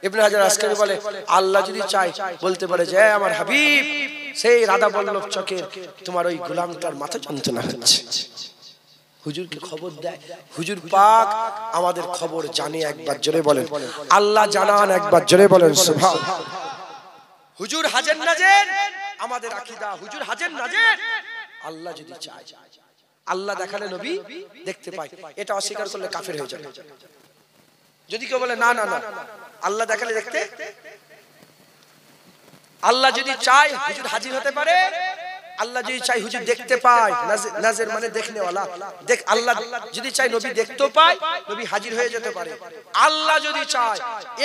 ইবনে হাজার আসকালানী বলে আল্লাহ যদি চায় বলতে পারে যে আমার হাবিব সেই রাধা বল্লভ চকের তোমার ওই গোলামটার মাথা যন্ত্রণা হচ্ছে, হুজুরকে খবর দেয়। হুজুর পাক আমাদের খবর জানে, একবার জোরে বলেন আল্লাহ জানান, একবার জোরে বলেন সুবহান। হুজুর হাজের নাজের আমাদের আকীদা, হুজুর হাজের নাজের। আল্লাহ যদি চায়, আল্লাহ দেখালে নবী দেখতে পায়, এটা অস্বীকার করলে কাফের হয়ে যাবে। যদি কেউ বলে না না না আল্লাহ দেখালে দেখতে, আল্লাহ যদি চায় হুজুর হাজির হতে পারে, আল্লাহ যদি চাই হুজুর দেখতে পায়, নাজের মানে দেখনে ওয়ালা, দেখ আল্লাহ যদি চাই নবী দেখতে পায়, নবী হাজির হয়ে যেতে পারে। আল্লাহ যদি চায়,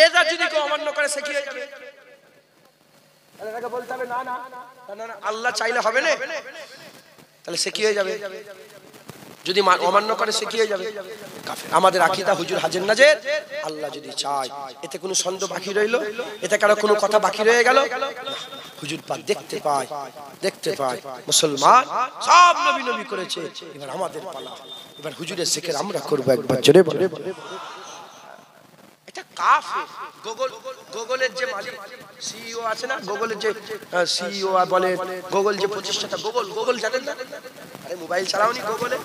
এটা যদি কেউ অমান্য করে সে কি হয়ে যাবে? বলতে হবে না না না, আল্লাহ চাইলে হবে না, তাহলে সে কি হয়ে যাবে? যদি অমান্য করে সে কি হয়ে যাবে? কাফের। আমাদের আকীদা হুজুর হাজির নাজের, আল্লাহ যদি চায়, এতে কোনো সন্দেহ বাকি রইলো? এতে কারো কোনো কথা বাকি রয়ে গেল? হুজুর পাক দেখতে পায়, দেখতে পায়। মুসলমান সব নবী নবী করেছে, এবার আমাদের পালা, এবার হুজুরের জিকির আমরা করব, একবার জোরে বলে। এটা কাফের। গুগলের যে মালিক সিইও আছে না, গুগলের যে সিইও বলে, গুগল যে প্রতিষ্ঠাতা, গুগল জানেন না? আরে মোবাইল চালাওনি গুগলে,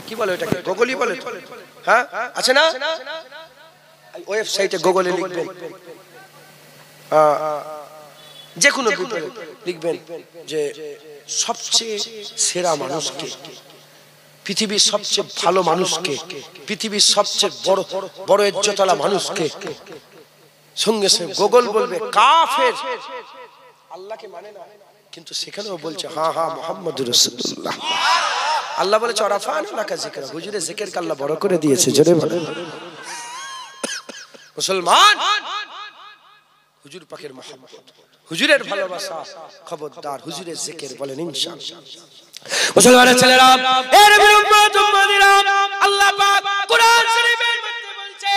কি বলে ওটাকে? গুগলই বলে, হ্যাঁ আছে না? ওয়েবসাইটে গুগলে লিখবেন, যে কোনো গুগলে লিখবেন যে সবচেয়ে সেরা মানুষকে, পৃথিবীর সবচেয়ে ভালো মানুষকে, পৃথিবীর সবচেয়ে বড় বড় ইজ্জতওয়ালা মানুষকে, সঙ্গে সঙ্গে গুগল বলবে কাফের, আল্লাহকে মানে না, কিন্তু সেখানেও বলছে হ্যাঁ হ্যাঁ মুহাম্মদুর রাসূলুল্লাহ। আল্লাহ বলেছে ওয়ারাফা'না লাকা যিকরা, হুজুরের জিকিরকে আল্লাহ বড় করে দিয়েছে, জোরে বলেন। মুসলমান হুজুর পাকের মহব্বত, হুজুরের ভালোবাসা, খবরদার হুজুরের জিকির বলেন ইনশাআল্লাহ। মুসলমানের ছেলেরা, এর উম্মত উম্মতিরা, আল্লাহ পাক কুরআন শরীফের মধ্যে বলছে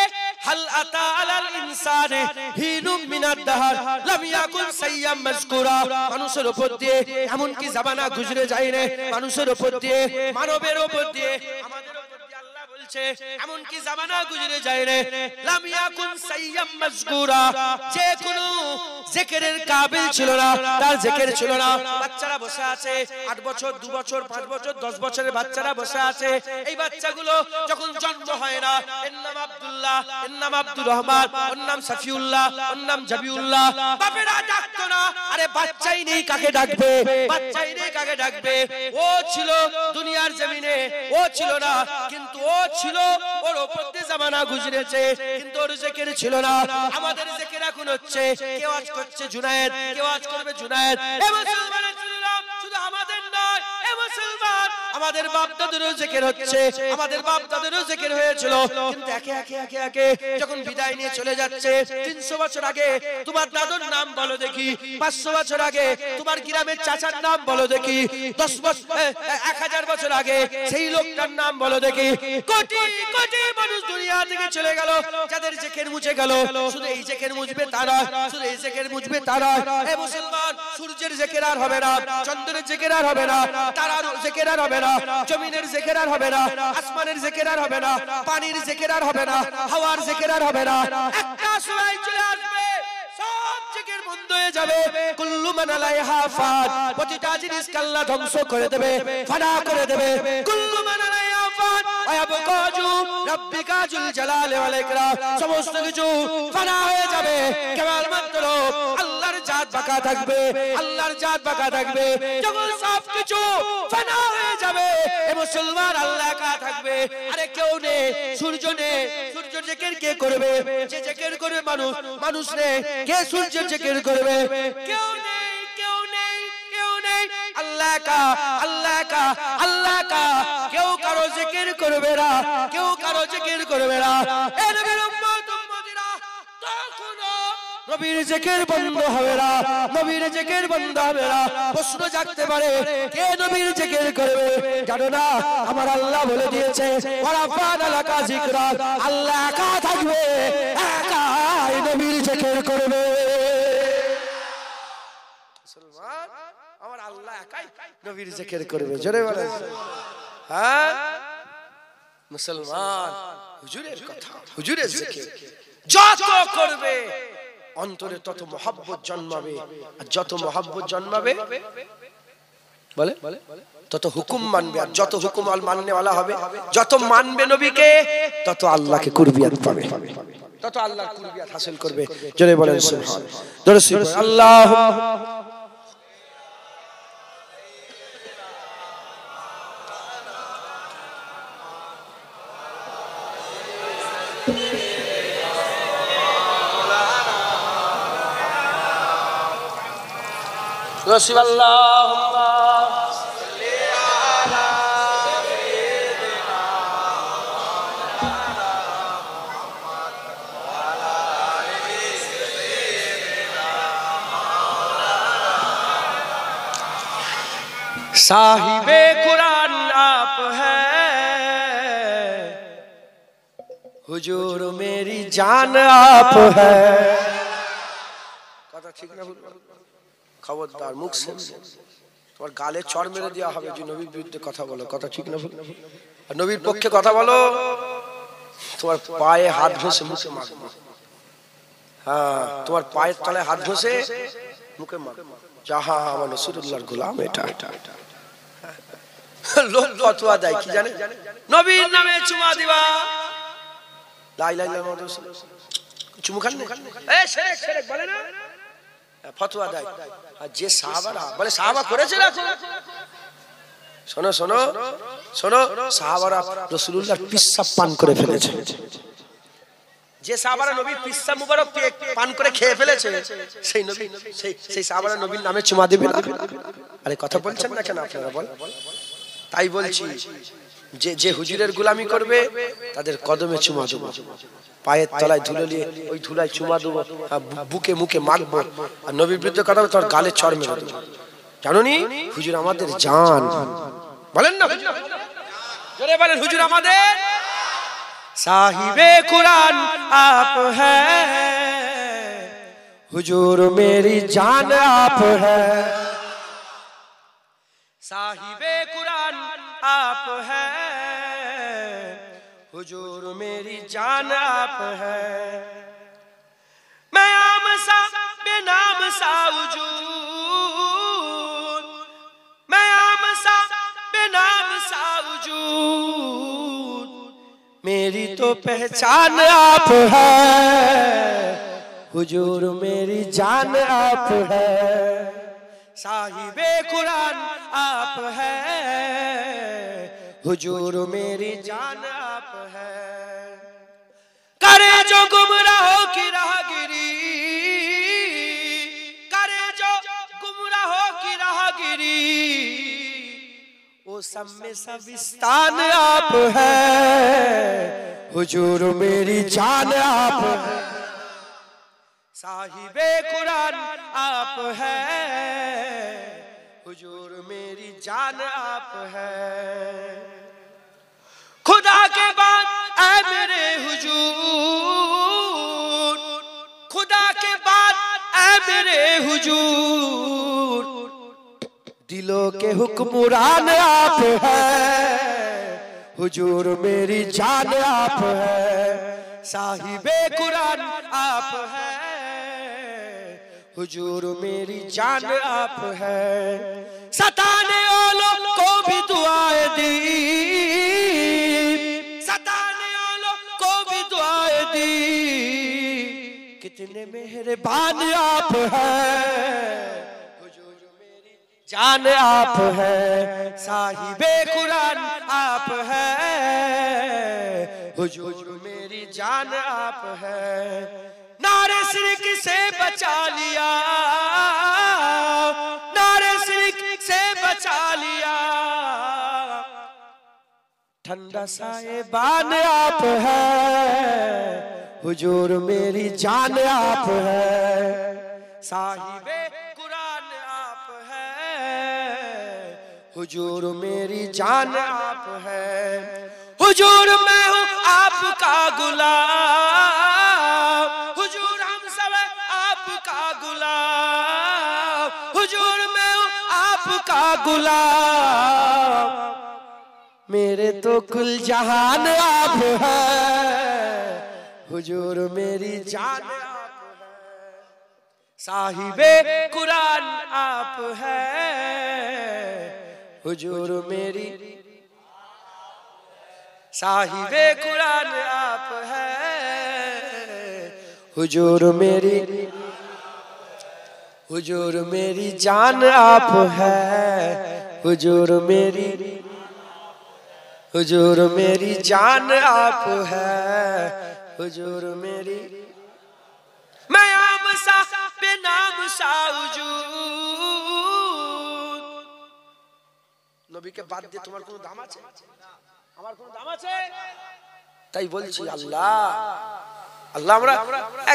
হাল আতা আলাল ইনসানে হিনুম মিনাদ দাহর লাম ইয়াকুন সাইয়্যাম মাযকুরা। মানুষের উপর দিয়ে এমন কি জামানা গুজরে যায় না, মানুষের উপর দিয়ে, মানবের উপর দিয়ে, আমাদের উপর দিয়ে আল্লাহ বলছে এমন কি জামানা গুজরে যায় না, লাম ইয়াকুন সাইয়্যাম মাযকুরা, যে কোনো জিকিরের কাবিল ছিল না, তার জিকির ছিল না। বাচ্চারা বসে আছে 8 বছর 2 বছর 5 বছর 10 বছরের বাচ্চারা বসে আছে। এই বাচ্চাগুলো যখন জন্ম হয় না, এর নাম আব্দুল্লাহ, এর নাম আব্দুর রহমান, ওর নাম সাফিউল্লাহ, ওর নাম জাবিউল্লাহ। বাপেরা ডাকতো না, আরে বাচ্চাই নেই কাকে ডাকবে, বাচ্চাই নেই কাকে ডাকবে। ও ছিল দুনিয়ার জমিনে, ও ছিল না, কিন্তু ও ছিল, ওর উপর দিয়ে জামানা গুজরেছে, কিন্তু ওর জিকির ছিল না। আমাদের জিকির এখন হচ্ছে, কেউ আজ করছে জুনায়েদ, কেউ আজ করবে জুনায়েদ। এ মুসলমানের শুধু আমাদের নয়, এ মুসলমান আমাদের বাপ দাদারও জিকির হচ্ছে, আমাদের বাপ দাদারও জিকির হয়েছিল, কিন্তু একে একে একে একে যখন বিদায় নিয়ে চলে যাচ্ছে, 300 বছর আগে তোমার দাদুর নাম বলো দেখি, 500 বছর আগে তোমার গ্রামের চাচার নাম বলো দেখি, 10 বছর 1000 বছর আগে সেই লোকটার নাম বলো দেখি। কোটি কোটি মানুষ দুনিয়া থেকে চলে গেল, যাদের জিকির মুছে গেল। শুধু এই জিকির মুছবে তারা, শুধু এই জিকির মুছবে তারা। হে মুসলমান, সূর্যের জিকির আর হবে না, চন্দ্রের জিকির আর হবে না, তারার জিকির আর হবে না, জমিনের জিকির আর হবে না, আসমানের জিকির আর হবে না, পানির জিকির আর হবে না, হাওয়ার জিকির আর হবে না। একটা সময় চলে আসবে সব জিকির বন্ধ হয়ে যাবে। কুল্লু মান আলাইহা ফান, প্রতিটা জিনিসকে আল্লাহ ধ্বংস করে দেবে, ফানা করে দেবে। কুল্লু মান আলাইহা ফান ওয়া ইয়াবকা ওয়াজহু রাব্বিকা যুল জালালি ওয়াল ইকরাম, সমস্ত কিছু ফানা হয়ে যাবে, কেবলমাত্র আল্লাহর জাত বাঁকা থাকবে, আল্লাহর জাত বাঁকা থাকবে। যখন সব কিছু ফানা হয়ে যাবে, এ মুসলমান আল্লাহ একা থাকবে, আরে কেউ নেই, সূর্য নেই। সূর্য জিকির কে করবে? যে জিকির করবে মানুষ, মানুষ নেই, কে সূর্য জিকির করবে? কেউ নেই, কেউ নেই, কেউ নেই। আল্লাহ একা, আল্লাহ একা, আল্লাহ একা। কেউ কারো জিকির করবে না, কেউ কারো জিকির করবে না। এ নবীর উম্মত উম্মতিরা, তখনও নবীর জিকির বন্ধ হবে না, নবীর জিকির বন্ধ হবে না। প্রশ্ন জাগতে পারে, কে নবীর জিকির করবে? জানো না, আমার আল্লাহ বলে দিয়েছে, ওয়ারাফানা লাকা যিকরাক, আল্লাহ একা থাকবে, একাই নবীর জিকির করবে। মুসলমান, আমার আল্লাহ একাই নবীর জিকির করবে। জোরে বলেন, হ্যাঁ মুসলমান, হুজুরের কথা, হুজুরের জিকির যত করবে অন্তরে তত মহব্বত জন্মাবে, আর যত মহব্বত জন্মাবে বলে তত হুকুম মানবে, আর যত হুকুম মাননে ওয়ালা হবে, যত মানবে নবীকে, তত আল্লাহকে কুরবিয়াত পাবে, তত আল্লাহর কুরবিয়াত হাসিল করবে। জোরে বলেন সুবহানাল্লাহ, জোরে সুবহানাল্লাহ। আল্লাহ رسول اللهم صل على سيدنا محمد وعلى آل سيدنا مولانا साहिब कुरान आप हैं, हुजूर मेरी जान आप हैं। কথা ঠিক না ভুল? খবরদার মুখ से তোমার গালে চড় মেরে দেওয়া হবে যে নবীর বিরুদ্ধে কথা বলো। কথা ঠিক না ভুল? আর নবীর পক্ষে কথা বলো, তোমার পায়ে হাত ঘষে মুখে মারবো। হ্যাঁ, তোমার পায়ের তলায় হাত ঘষে মুখে মারবো। যাহা আমার রাসূলুল্লাহর গোলাম, এটা লোক ফতোয়া দেয় কি জানে, নবীর নামে চুমা দিবা, লা ইলাহা ইল্লাল্লাহ রাসূলুল্লাহ, চুমু খান না, এ শিরক শিরক বলে না, ফতোয়া দেয়। আর যে সাহাবারা বলে সাহাবা করেছে না, শোনো শোনো শোনো, সাহাবারা রাসূলুল্লাহর পিসাব পান করে ফেলেছে। যে সাহাবারা নবীর পিসাব মুবারক পান করে খেয়ে ফেলেছে, সেই নবী সেই সাহাবারা নবীর নামে চুমা দিবে না? আরে কথা বলছেন না কেন আপনারা? বল, তাই বলছি, যে যে হুজুরের গোলামি করবে তাদের কদমে চুমা দেবো, পায়ের তলায় ধুলো নিয়ে ওই ধুলায় চুমা দেবো, বুকে মুখে মাখবো, আর নবীর বিরুদ্ধে কথা বলে তোর গালে চড় মেরে দেবো। জানো নি হুজুর আমাদের জান, বলেন না জোরে বলেন, হুজুর আমাদের সাহিবে কুরআন आप हैं, हुजूर मेरी जान आप हैं, साहिबे कुरान आप हैं, हुजूर मेरी जान आप हैं। मैं आम सा बेनाम सा वजूद, मैं आम सा बेनाम सा वजूद, मेरी तो पहचान आप है हुजूर, मेरी जान आप है, साहिबे कुरान आप है हुजूर, मेरी जान आप है। करे जो गुमराहों की राहगिरी, करे जो गुमराहों की राहगिरी, वो सब में सब स्थान आप है हुजूर, मेरी जान आप है, साहिबे कुरान आप है हुजूर, मेरी जान आप है। खुदा के बाद ऐ मेरे हुजूर, खुदा के बाद ऐ मेरे हुजूर, दिलों के हुक्मरान आप है हुजूर, मेरी जान आप है, साहिबे कुरान आप है हुजूर, मेरी जान आप है। सताने वालों को भी दुआएं दी, सताने वालों को भी दुआएं दी, कितने मेहरबान आप हैं हुजूर, मेरी जान आप है, साहिबे कुरान आप है हुजूर, मेरी जान आप है। नारे शिरक से बचा लिया, नारे शिरक से बचा लिया, ठंडा साहिबान आप है हुजूर, मेरी जान आप है, साहिबे कुरान आप है हुजूर, मेरी जान आप है। हुजूर मैं हूँ आपका गुलाम, हुजूर हम सब आपका गुलाम, हुजूर मैं हूँ आपका गुलाम, मेरे तो कुल जहान आप है हुजूर, मेरी जान आप है, साहिबे कुरान आप है हुजूर, मेरी साहिबे कुरान आप है हुजूर, मेरी हुजूर, मेरी जान आप है हुजूर, मेरी हुजूर, मेरी जान आप है हुजूर, मेरी मैं आम सा बेनाम सा वजूद। নবী কে বাদ দিয়ে তোমার কোনো দাম আছে? আমার কোনো দাম আছে? তাই বলছি আল্লাহ আল্লাহ আমরা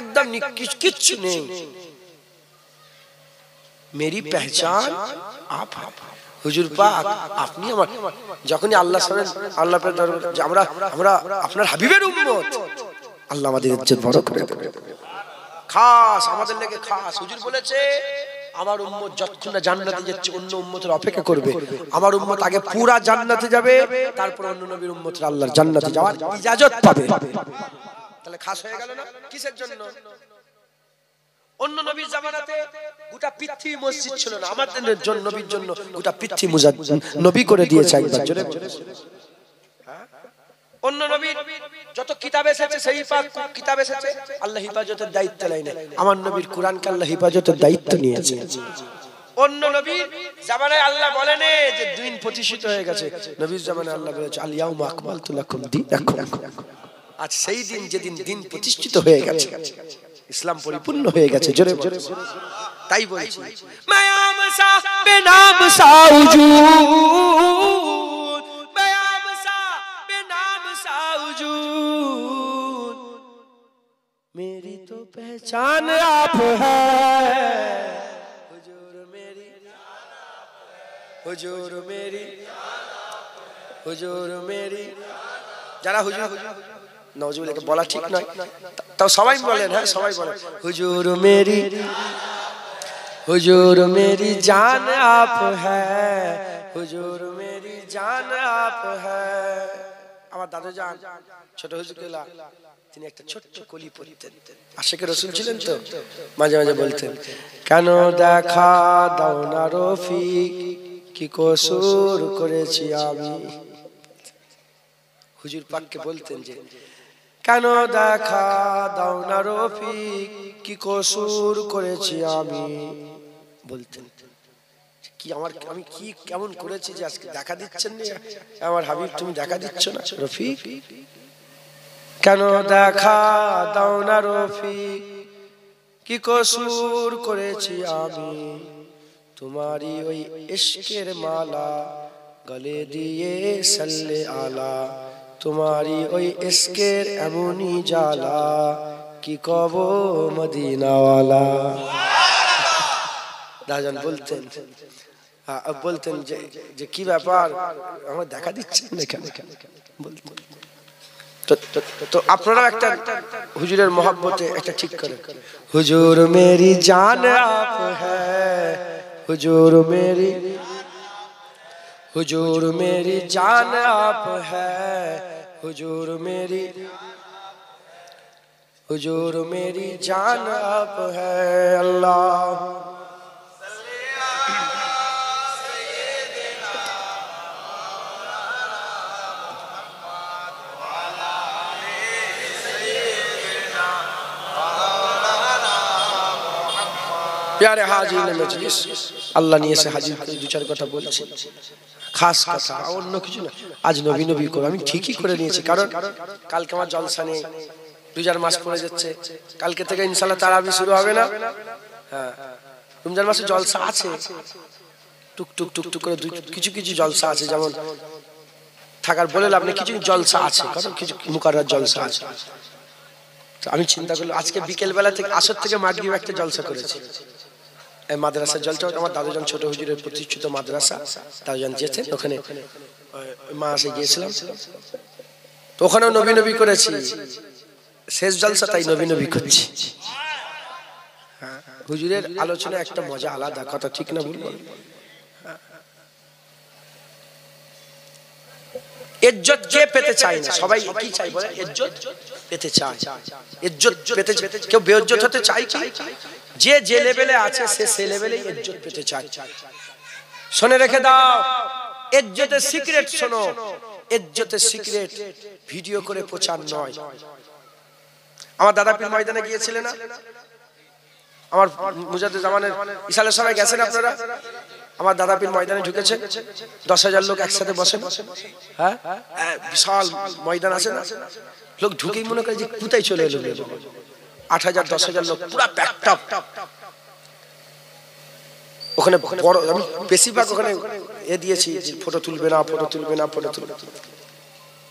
একদম কিচ্ছু নেই, मेरी पहचान आप হুজুর পাক আপনি আমার যখনই আল্লাহ শুনেন আল্লাহ পের দরবারে আমরা আমরা আপনার হাবিবের উম্মত, আল্লাহ আমাদের ইজ্জত বড় করে দেবে। খাস আমাদের লেগে খাস হুজুর বলেছে আমার উম্মত যতক্ষণ না জান্নাতে যাচ্ছে অন্য উম্মতের অপেক্ষা করবে, আমার উম্মত আগে পুরা জান্নাতে যাবে, তারপর অন্য নবীর উম্মতরা আল্লাহর জান্নাতে যাওয়ার ইজাজত পাবে। তাহলে খাস হয়ে গেল না? কিসের জন্য? অন্য নবীর জামানাতে গোটা পৃথিবী মসজিদ ছিল না, আমাদের জন্য নবীর জন্য গোটা পৃথিবী নবী করে দিয়েছে একবার জোরে। অন্য নবীর যত কিতাব এসেছে সেই পাক কিতাব এসেছে আল্লাহ হিফাজতের দায়িত্ব নেয় না, আমার নবীর কোরআনকে আল্লাহ হিফাজতের দায়িত্ব নিয়েছে। অন্য নবীর জামানায় আল্লাহ বলেন যে দিন প্রতিষ্ঠিত হয়ে গেছে, নবীর জামানায় আল্লাহ বলেছে আল ইয়াউমা আকমালতু লাকুম দীনাকুম। আজ সেই দিন যেদিন দিন প্রতিষ্ঠিত হয়ে গেছে, ইসলাম পরিপূর্ণ হয়ে গেছে জোরে জোরে। তাই বলছি মায়াম সা বেনাম সা উজুদ, মায়াম সা বেনাম সা উজুদ, मेरी तो पहचान आप है हुजूर, मेरी हुजूर, मेरी हुजूर, मेरी যারা হুজুর নওজুবিল্লাহকে বলা ঠিক নয় তাও সবাই বলেন, হ্যাঁ সবাই বলেন হুজুর মেরি, হুজুর মেরি জান আপ হ্যায়, হুজুর মেরি জান আপ হ্যায়। আমার দাদু জান ছোট হুজুর কেলা তিনি একটা ছোট্ট কলি পড়তেন, আশিকে রাসূল ছিলেন তো, মাঝে মাঝে বলতেন, কেন দেখা দাও না রফিক, কি কসুর করেছি আমি। হুজুর পাককে বলতেন যে কেন দেখা দাও না রফিক, কি কসুর করেছি আমি। বলতেন কি আমি কি কেমন করেছি যে আজকে দেখা দিচ্ছেন না আমার হাবিব, তুমি দেখা দিচ্ছ না রফিক, কেন দেখা দাও না রফিক, কি কসুর করেছি আমি। তোমারই ওই ইশকের মালা গলে দিয়ে সাল্লে আলা, তোমারই ওই ইশকের এমনই জ্বালা, কি কব মদিনাওয়ালা। দাজান বলতেন বলতেন যে কি ব্যাপার আমার দেখা দিচ্ছেন না কেন। তো আপনারা একটা হুজুরের মহব্বতে একটা ঠিক করেন, হুজুর মেরি জান আপ হ্যায়, হুজুর মেরি জান আপ হ্যায়, হুজুর মেরি জান আপ হ্যায়। আল্লাহ प्यारे हाजिर मजलिस, আল্লাহ নিয়ে এসে হাজির করে দু চার কথা বলছি, খাস কথা, অন্য কিছু না। আজ নবী নবী করে আমি ঠিকই করে নিয়েছি, কারণ কালকে আমার জলসা নেই, রমজান মাস পড়ে যাচ্ছে, কালকে থেকে ইনশাআল্লাহ তারাবি শুরু হবে না। হ্যাঁ, রমজান মাসে জলসা আছে, টুক টুক টুক টুক করে কিছু কিছু জলসা আছে, যেমন থাকার বলে লাভ নেই, কিছু জলসা আছে, কারণ কিছু মুকাররার জলসা আছে। আমি চিন্তা করলাম আজকে বিকেল বেলা থেকে আসর থেকে মাগরিব একটা জলসা করেছি, এই মাদ্রাসার জলসা, আমার দাদুজান ছোট হুজুরের প্রতিষ্ঠিত মাদ্রাসা, দাদুজান যেতেন ওখানে মাসে গিয়েছিলাম, তো ওখানেও নবী নবী করেছি, শেষ জলসা তাই নবী নবী করছি। হুজুরের আলোচনা একটা মজা আলাদা, কথা ঠিক না বলবো। ইজ্জত কে পেতে চায় না, সবাই কি চাই বলে, ইজ্জত পেতে চায়, ইজ্জত পেতে, কেউ বেইজ্জত হতে চায় কি? যে যে লেভেলে আছে সে লেভেলে ইজ্জত পেতে চায়। শুনে রেখে দাও, ইজ্জতের সিক্রেট শোনো, ইজ্জতের সিক্রেট ভিডিও করে প্রচার নয়। আমার দাদা পীর ময়দানে গিয়েছিলেন না, আমার মুজাদ্দিদ জামানের ইসালের সবাই গেছেন আপনারা, আমার দাদা পীর ময়দানে ঢুকেছে, 10,000 লোক একসাথে বসে, হ্যাঁ বিশাল ময়দান আছে না, লোক ঢুকেই মনে করে যে কোথায় চলে এলো, 8,000 10,000 লোক পুরো প্যাকড আপ। ওখানে বড় আমি বেশিরভাগ ওখানে দিয়েছি ফটো তুলবে না, ফটো তুলবে না, ফটো তুলবে,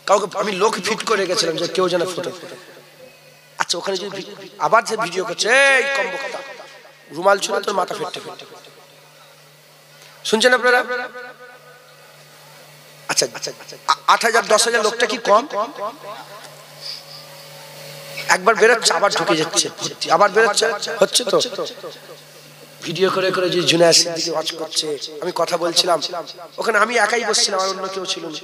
কাউকে আমি লোক ফিট করে গেছিলাম যে কেউ যেন ফটো। আচ্ছা ওখানে যদি আবার যে ভিডিও করছে, এই কম বক্তা রুমাল ছুঁড়ে তোর মাথা ফেটে ফেটে, শুনছেন আপনারা? আচ্ছা 8,000 10,000 লোকটা কি কম? একবার বেরোচ্ছে আবার ঢুকে যাচ্ছে, আবার বেরোচ্ছে, হচ্ছে তো ভিডিও করে করে যে জুনায়েদ সিদ্দিকী ওয়াজ করছে, আমি কথা বলছিলাম ওখানে, আমি একাই বসছিলাম আর অন্য কেউ ছিল না।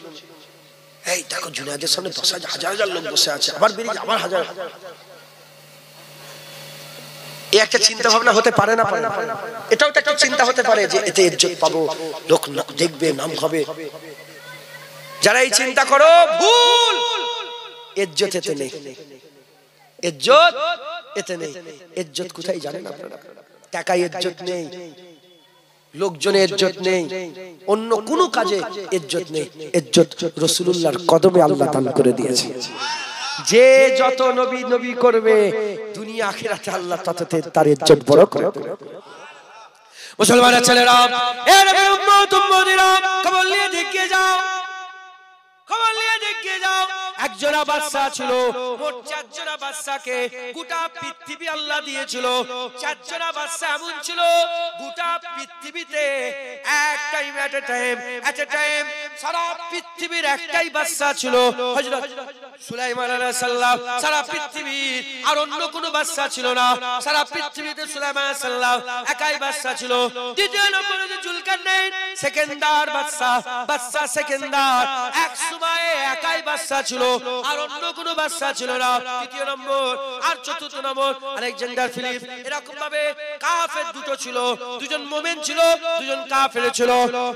এই দেখো জুনায়েদের সামনে 10,000 হাজার লোক বসে আছে, আবার বেরিয়ে আবার হাজার। এই একটা চিন্তা ভাবনা হতে পারে না? এটাও তো একটা চিন্তা হতে পারে যে এতে ইজ্জত পাবো, লোক দেখবে, নাম হবে। যারা এই চিন্তা করো ভুল, ইজ্জত এতে নেই, ইজ্জত এতে নেই। ইজ্জত কোথায় জানেন আপনারা? টাকায় ইজ্জত নেই, লোকজনে ইজ্জত নেই, অন্য কোনো কাজে ইজ্জত নেই। ইজ্জত রাসূলুল্লাহর কদমে আল্লাহ দান করে দিয়েছে। যে যত নবী নবী করবে দুনিয়া আখিরাতে আল্লাহ তত তার ইজ্জত বড় করে দেবে। মুসলমানের ছেলেরা, এ নবীর উম্মত উম্মতিরা, খবর নিয়ে দেখে যাও, খবর নিয়ে দেখে যাও। একজোড়া বাচ্চা ছিল, মোট 4 জোড়া বাচ্চাকে গোটা পৃথিবী আল্লাহ দিয়েছিল। 4 জোড়া বাচ্চা এমন ছিল, গোটা পৃথিবীতে এক টাইম এট এ টাইম সারা পৃথিবীর একটাই বাদশা ছিল হযরত সুলাইমান আলাইহিস সালাম। সারা পৃথিবীর আর অন্য কোনো বাদশা ছিল না, সারা পৃথিবীতে সুলাইমান আলাইহিস সালাম একাই বাদশা ছিল। দ্বিতীয় নম্বরে জুলকারনাইন সেকেন্ডার বাদশা সেকেন্ডার, এক সময়ে একাই বাদশা ছিল আর অন্য কোনো বাদশা ছিল না। তৃতীয় নম্বর আর চতুর্থ নম্বর আলেকজান্ডার ফিলিপ। এরকম ভাবে কাফের দুটো ছিল, দুজন মুমিন ছিল, দুজন কাফের ছিল।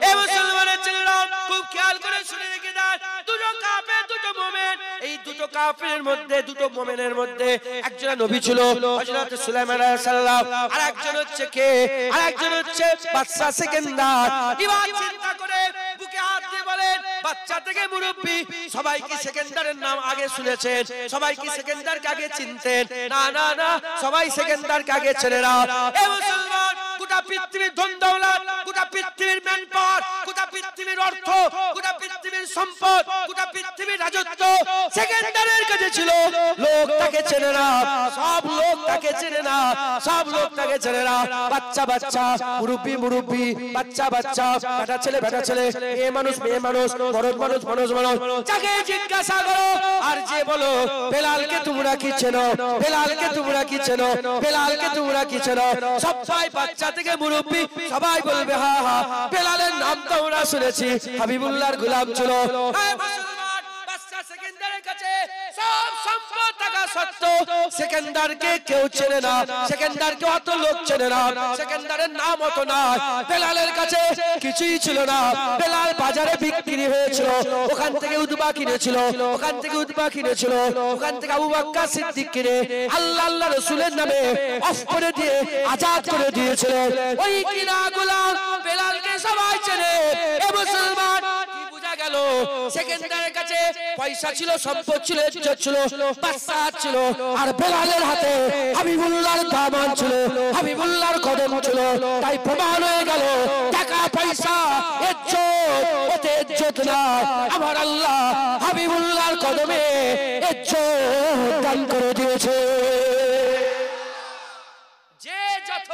এই মুসলমানের ছেলেরা খুব খেয়াল করে শুনে রেখে দেন, দুটো কাফের দুটো মুমিন, এই দুটো কাফেরের মধ্যে দুটো মুমিনের মধ্যে একজন নবী ছিল হযরত সুলাইমান আলাইহিস সালাম, আর একজন হচ্ছে কে, আর একজন হচ্ছে বাদশা সেকেন্ডার। এবার চিন্তা করে বুকে হাত দিয়ে বলেন, বাচ্চা থেকে মুরব্বি সবাই কি সেকেন্ডারের নাম আগে শুনেছেন? সবাই কি সেকেন্ডারকে আগে চিনতেন? না না না, সবাই সেকেন্ডারকে আগে চেনে না। এই মুসলমান গোটা পৃথিবীর ধন দৌলত, গোটা পৃথিবীর ম্যান পাওয়ার, গোটা পৃথিবীর অর্থ, গোটা পৃথিবীর সম্পদ, গোটা পৃথিবীর রাজত্ব সেকেন্ডারের কাছে ছিল। লোক তাকে চেনে না, সব লোক তাকে চেনে না, সব লোক তাকে চেনে না। বাচ্চা বাচ্চা, মুরব্বি মুরব্বি, বাচ্চা বাচ্চা, বেটা ছেলে বেটা ছেলে, এ মানুষ মেয়ে মানুষ, মরদ মানুষ মানুষ মানুষ, যাকে জিজ্ঞাসা করো আর যে বলো বেলালকে তোমরা কি চেনো, বেলালকে তোমরা কি চেনো, বেলালকে তোমরা কি চেনো, সবাই বাচ্চা থেকে মুরব্বি সবাই বলবে হ্যাঁ হ্যাঁ, বেলালের নাম তো আমরা শুনেছি, হাবিবুল্লাহর গোলাম ছিল। সেকেন্ডারের কাছে সব সম্পদ থাকা সত্ত্বেও সেকেন্ডারকে কেউ চেনে না, সেকেন্ডারকে অত লোক চেনে না, সেকেন্ডারের নাম অত না। বেলালের কাছে কিছুই ছিল না, বেলাল বাজারে বিক্রি হয়েছিল, ওখান থেকে উদবা কিনেছিল, ওখান থেকে উদবা কিনেছিল, ওখান থেকে আবু বকর সিদ্দিক কিনে আল্লাহ আল্লাহ রাসূলের নামে অফ করে দিয়ে আজাদ করে দিয়েছিল। ওই কিনা গোলাম বেলালকে সবাই চেনে। এ মুসলমান গেল সেকেন্ডারের কাছে পয়সা ছিল, সম্পদ ছিল, ইজ্জত ছিল, বাদশা ছিল, আর বেলালের হাতে হাবিবুল্লাহর দামান ছিল, হাবিবুল্লাহর কদম ছিল। তাই প্রমাণ হয়ে গেল টাকা পয়সা ইজ্জত ওতে ইজ্জত না, আমার আল্লাহ হাবিবুল্লাহর কদমে ইজ্জত দান করে দিয়েছে। যে যত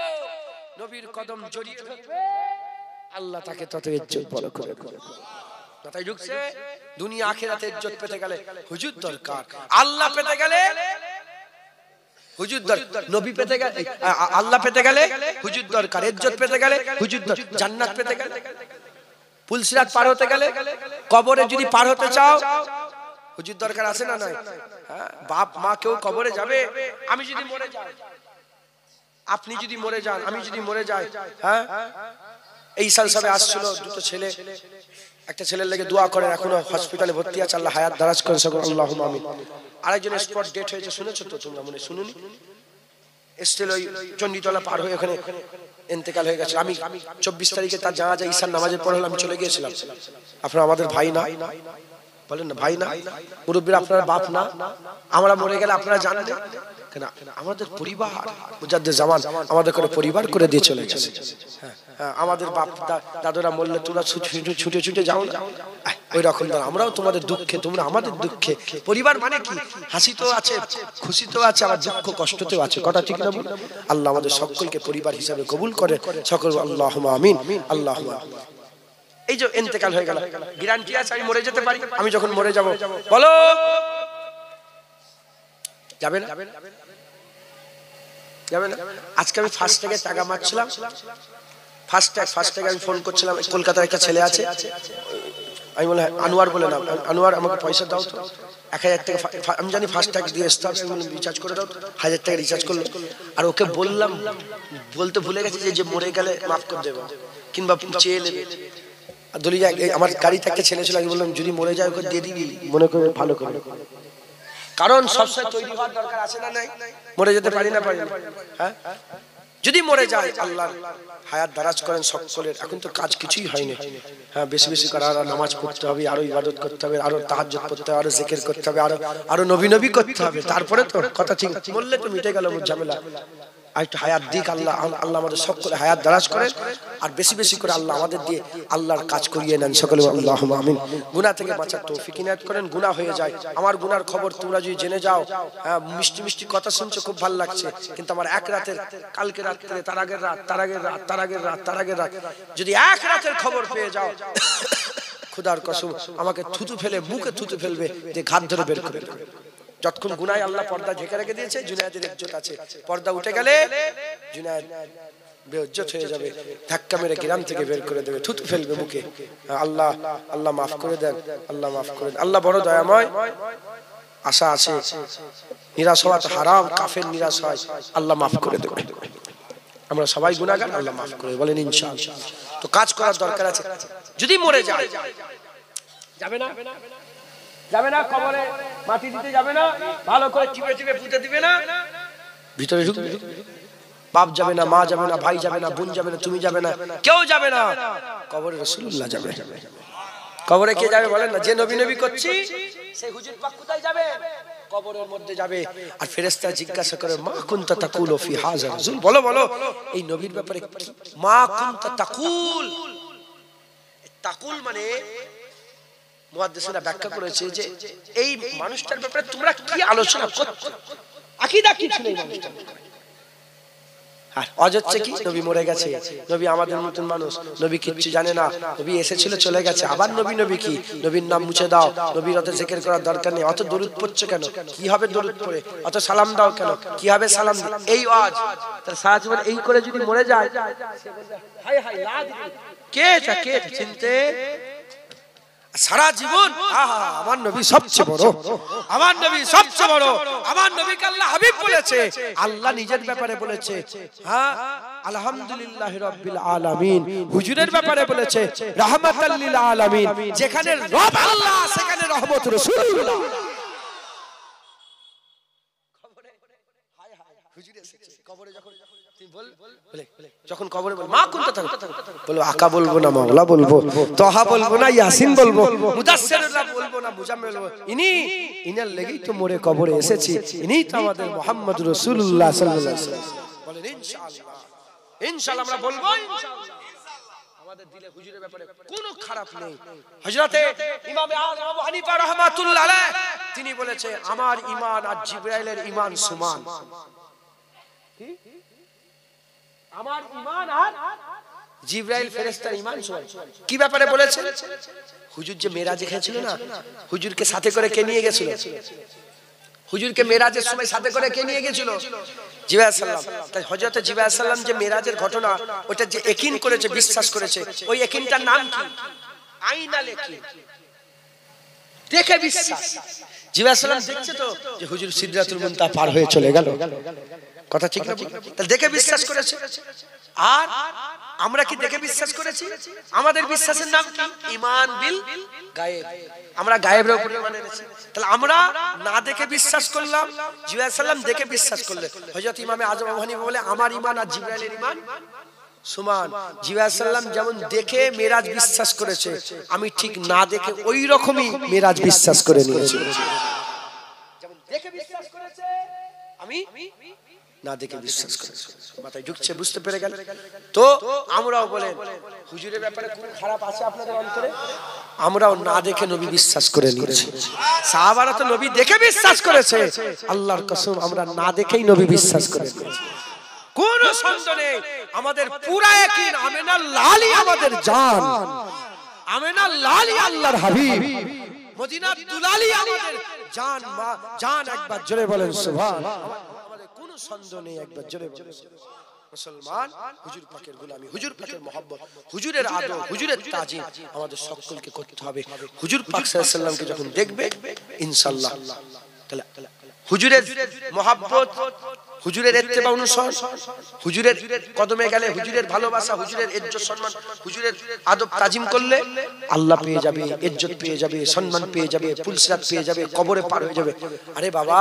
নবীর কদম জড়িয়ে ধরবে আল্লাহ তাকে তত ইজ্জত বড় করে করে। কথাই ঢুকছে? দুনিয়া আখিরাতে ইজ্জত পেতে গেলে হুজুর দরকার, আল্লাহ পেতে গেলে হুজুর দরকার, নবী পেতে গেলে আল্লাহ পেতে গেলে হুজুর দরকার, ইজ্জত পেতে গেলে হুজুর দরকার, জান্নাত পেতে গেলে, পুলসিরাত পার হতে গেলে, কবরে যদি পার হতে চাও হুজুর দরকার আছে না নাই? হ্যাঁ, বাপ মা কেউ কবরে যাবে? আমি যদি মরে যাই, আপনি যদি মরে যান, আমি যদি মরে যাই, হ্যাঁ, এই সাল সবে আসছিল দুটো ছেলে, একটা ছেলের লেগে দোয়া করেন, এখনো হসপিটালে ভর্তি আছে, আল্লাহ হায়াত দারাজ করেন সকল, আল্লাহুম্মা আমিন। আরেকজনের স্পট ডেট হয়েছে, শুনেছো তো তোমরা? মনে শুনুনি? এসছিল ওই চণ্ডীতলা পার হয়ে ওখানে ইন্তেকাল হয়ে গেছে। আমি 24 তারিখে তার জানাজা ঈশার নামাজের পর আমি চলে গিয়েছিলাম। আপনারা আমাদের ভাই না বলেন না? ভাই না? মুরব্বীরা আপনারা বাপ না? আমরা মরে গেলে আপনারা জানেন কেন? আমাদের পরিবার মুজাদ্দিদ জামান আমাদের করে পরিবার করে দিয়ে চলে গেছে। হ্যাঁ, আমাদের বাপ দাদুরা মরলে তোমরা ছুটে ছুটে যাও না, ওই রকম আমরাও তোমাদের দুঃখে, তোমরা আমাদের দুঃখে। পরিবার মানে কি? হাসি তো আছে, খুশি তো আছে, আবার দুঃখ কষ্টতেও আছে। কথা ঠিক না? আল্লাহ আমাদের সকলকে পরিবার হিসাবে কবুল করে সকল, আল্লাহুম্মা আমিন, আল্লাহুম্মা। এই যে ইন্তেকাল হয়ে গেল, গ্যারান্টি আছে আমি মরে যেতে পারি? আমি যখন মরে যাব বলো যাবে না? যাবে না? আজকে আমি ফার্স্ট থেকে টাকা মারছিলাম, ফার্স্ট ট্যাগ আমি ফোন করছিলাম, কলকাতার একটা ছেলে আছে, আমি বলে আনোয়ার বলে নাম, আনোয়ার আমাকে পয়সা দাও তো 1000 টাকা, আমি জানি ফার্স্ট ট্যাগ দিয়ে আসতে হবে, রিচার্জ করে দাও, 1000 টাকা রিচার্জ করলো। আর ওকে বললাম, বলতে ভুলে গেছি যে মরে গেলে মাফ করে দেবো কিংবা চেয়ে নেবে। দলিয়া আমার গাড়িতে একটা ছেলে ছিল, আমি বললাম যদি মরে যায় ওকে দিয়ে দিবি, মনে করে ভালো করে, কারণ সবসময় তৈরি হওয়ার দরকার আছে না নাই? মরে যেতে পারি না পারি না? হ্যাঁ, যদি মরে যায় আল্লাহ হায়াত দারাজ করেন সকলের। এখন তো কাজ কিছুই হয়নি। হ্যাঁ, বেশি বেশি করে আরো নামাজ পড়তে হবে, আরো ইবাদত করতে হবে, আরো তাহাজ্জুদ পড়তে হবে, আরো জিকির করতে হবে, আরো নবী নবী করতে হবে, তারপরে তো কথা ঠিক। বললে তো মিটে গেল ঝামেলা। আর একটু হায়াত দিক আল্লাহ। আল্লাহ আমাদের সকলে হায়াত দারাজ করেন, আর বেশি বেশি করে আল্লাহ আমাদের দিয়ে আল্লাহর কাজ করিয়ে নেন সকলে, আল্লাহুম্মা আমিন। গুনাহ থেকে বাঁচার তৌফিক ইনায়াত করেন। গুনাহ হয়ে যায়, আমার গুনার খবর তোমরা যদি জেনে যাও, হ্যাঁ মিষ্টি মিষ্টি কথা শুনছো খুব ভালো লাগছে, কিন্তু আমার এক রাতের, কালকে রাত্রে, তার আগের রাত, তার আগের রাত, তার আগের রাত, তার আগের রাত, যদি এক রাতের খবর পেয়ে যাও, খোদার কসম আমাকে থুতু ফেলে, মুখে থুতু ফেলবে, যে ঘাত ধরে বের করে দেবে। যতক্ষণ গুনায় আল্লাহ পর্দা ঢেকে রেখে দিয়েছে, জুনায়েদের ইজ্জত আছে, পর্দা উঠে গেলে জুনায়েদ বেইজ্জত হয়ে যাবে, ধাক্কা মেরে গ্রাম থেকে বের করে দেবে, থুতু ফেলবে মুখে। আল্লাহ আল্লাহ মাফ করে দেন, আল্লাহ মাফ করে দেন। আল্লাহ বড় দয়াময়। আশা আছে, নিরাশ হওয়া তো হারাম, কাফের নিরাশ হয়, আল্লাহ মাফ করে দেবে। আমরা সবাই গুনাহগার, আল্লাহ মাফ করে বলেন ইনশাআল্লাহ। তো কাজ করার দরকার আছে। যদি মরে যায়, যাবে না, যাবে না কবরে মাটি দিতে, যাবে না, ভালো করে চিপে চিপে পুঁতে দিবে না, ভিতরে ঢুকবে। বাপ যাবে না, মা যাবে না, ভাই যাবে না, বোন যাবে না, তুমি যাবে না, কেউ যাবে না, কবরে রাসূলুল্লাহ যাবে। কবরে কে যাবে বলেন না? যে নবী নবী করছি সেই হুজুর পাক কোথায় যাবে? কবরের মধ্যে যাবে। আর ফেরেশতা জিজ্ঞাসা করে, মা কুনতা তাকুলু ফি হাযা রাসূল, বলো বলো এই নবীর ব্যাপারে মা কুনতা তাকুল। তাকুল মানে মুহাদ্দিসরা ব্যাখ্যা করেছে যে এই মানুষটার ব্যাপারে তোমরা কি আলোচনা করছো, আকীদা কি ছিল এই মানুষটার। আর অযচ্ছে কি, নবী মরে গেছে, নবী আমাদের মতন মানুষ, নবী কিচ্ছু জানে না, নবী এসেছিল চলে গেছে, আবার নবী নবী কি, নবীর নাম মুছে দাও, নবীর অত জিকির করার দরকার নেই, অত দরুদ পড়ছো কেন, কি হবে দরুদ পড়ে, অত সালাম দাও কেন, কি হবে সালাম দাও, এই ওয়াজ। তাহলে সারা জীবন এই করে যদি মরে যায়, হায় হায় লাজ, কে কে চিনতে সারা জীবন আমার নবী সবচেয়ে বড়, আমার নবী সবচেয়ে বড়, আমার নবীকে আল্লাহ হাবিব বলেছে, আল্লাহ নিজের ব্যাপারে বলেছে, হ্যাঁ আলহামদুলিল্লাহি রাব্বিল আলামিন। হুজুরের ব্যাপারে বলেছে রাহমাতাল লিল আলামিন। যেখানে রব আল্লাহ সেখানে রহমত রাসূলুল্লাহ। কবরে হায় হায় হুজুর এসেছে, কবরে যখন কবরে বল মা কুনতা তাকুল, বলবো আকা বলবো না, মাওলা বলবো, তোহা বলবো না, ইয়াসিন বলবো, মুদাসসিরুল্লাহ বলবো না, মুজাম্মিল বলবো। ইনার লেগেই তো মোরে কবরে এসেছি, ইনিই তো আমাদের মুহাম্মদ রাসূলুল্লাহ সাল্লাল্লাহু আলাইহি ওয়াসাল্লাম। বলেন ইনশাআল্লাহ, ইনশাআল্লাহ আমরা বলবো ইনশাআল্লাহ। আমাদের দিলে হুজুরের ব্যাপারে কোনো খারাপ নেই। হযরতে ইমাম আবু হানিফা রাহমাতুল্লাহ আলাইহি তিনি বলেছে, আমার ঈমান আর জিবরাইলের ঈমান সমান। কি? আমার ঈমান আর জিবরাইল ফেরেশতার ঈমান সমান। কি ব্যাপারে বলেছে? হুজুর যে মেরাজে গিয়েছিল না, হুজুরকে সাথে করে কে নিয়ে গেছিল? হুজুরকে মেরাজের সময় সাথে করে কে নিয়ে গেছিল? জিবরাইল সাল্লাম। তাই হযরত জিবরাইল সাল্লাম যে মেরাজের ঘটনা, ওটা যে ইয়াকিন করেছে, বিশ্বাস করেছে, ওই ইয়াকিনটার নাম কি? আইনাল ইয়াকিন, দেখে বিশ্বাস। জিবরাইল সাল্লাম দেখছে তো যে হুজুর সিদরাতুল মুনতাহা পার হয়ে চলে গেল, কথা ঠিক না? তাহলে দেখে বিশ্বাস করেছে। আর আমরা কি দেখে বিশ্বাস করেছি? আমাদের বিশ্বাসের নাম কি? ঈমান বিল গায়েব। আমরা গায়েবের উপর ঈমান এনেছি। তাহলে আমরা না দেখে বিশ্বাস করলাম, জিবরাইল সাল্লাম দেখে বিশ্বাস করলেন। হযরত ইমামে আযম আবু হানিফা বলে, আমার ঈমান আর জিবরাইলের ঈমান সমান। জিবরাইল সাল্লাম যেমন দেখে মেরাজ বিশ্বাস করেছে, আমি ঠিক না দেখে ওই রকমই মেরাজ বিশ্বাস করে নিয়েছি। যেমন দেখে বিশ্বাস করেছে, আমি না দেখে বিশ্বাস করেছি। মাথায় ঢুকছে, বুঝতে পেরে গেল তো? আমরাও বলেন হুজুরের ব্যাপারে কোনো খারাপ আছে আপনাদের অন্তরে? আমরাও না দেখে নবী বিশ্বাস করে নিয়েছি। সাহাবারা তো নবী দেখে বিশ্বাস করেছে, আল্লাহর কসম আমরা না দেখেই নবী বিশ্বাস করে নিয়েছি। কোন সন্দেহ নেই, আমাদের পুরা ইয়াকিন আমেনা লালি আমাদের জান, আমেনা লালি আল্লাহর হাবিব, মদিনার দুলালি আমাদের জান। মা জান, একবার জোরে বলেন সুবহানাল্লাহ। আমাদের কোনো সন্দেহ নেই, একবার জোরে বলেন। মুসলমান হুজুর পাকের গোলামি, হুজুর পাকের মহব্বত, হুজুরের আদর, হুজুরের তাজিম আমাদের সকলকে করতে হবে। হুজুর পাক সাল্লাল্লাহু আলাইহি ওয়াসাল্লামকে যখন দেখবে ইনশাআল্লাহ, তাহলে হুজুরের মহব্বত, হুজুরের ইত্তেবা অনুসরণ, হুজুরের কদমে গেলে হুজুরের ভালোবাসা, হুজুরের ইজ্জত সম্মান, হুজুরের আদব তাজিম করলে আল্লাহ পেয়ে যাবে, ইজ্জত পেয়ে যাবে, সম্মান পেয়ে যাবে, পুলসিরাত পেয়ে যাবে, কবরে পার হয়ে যাবে। আরে বাবা,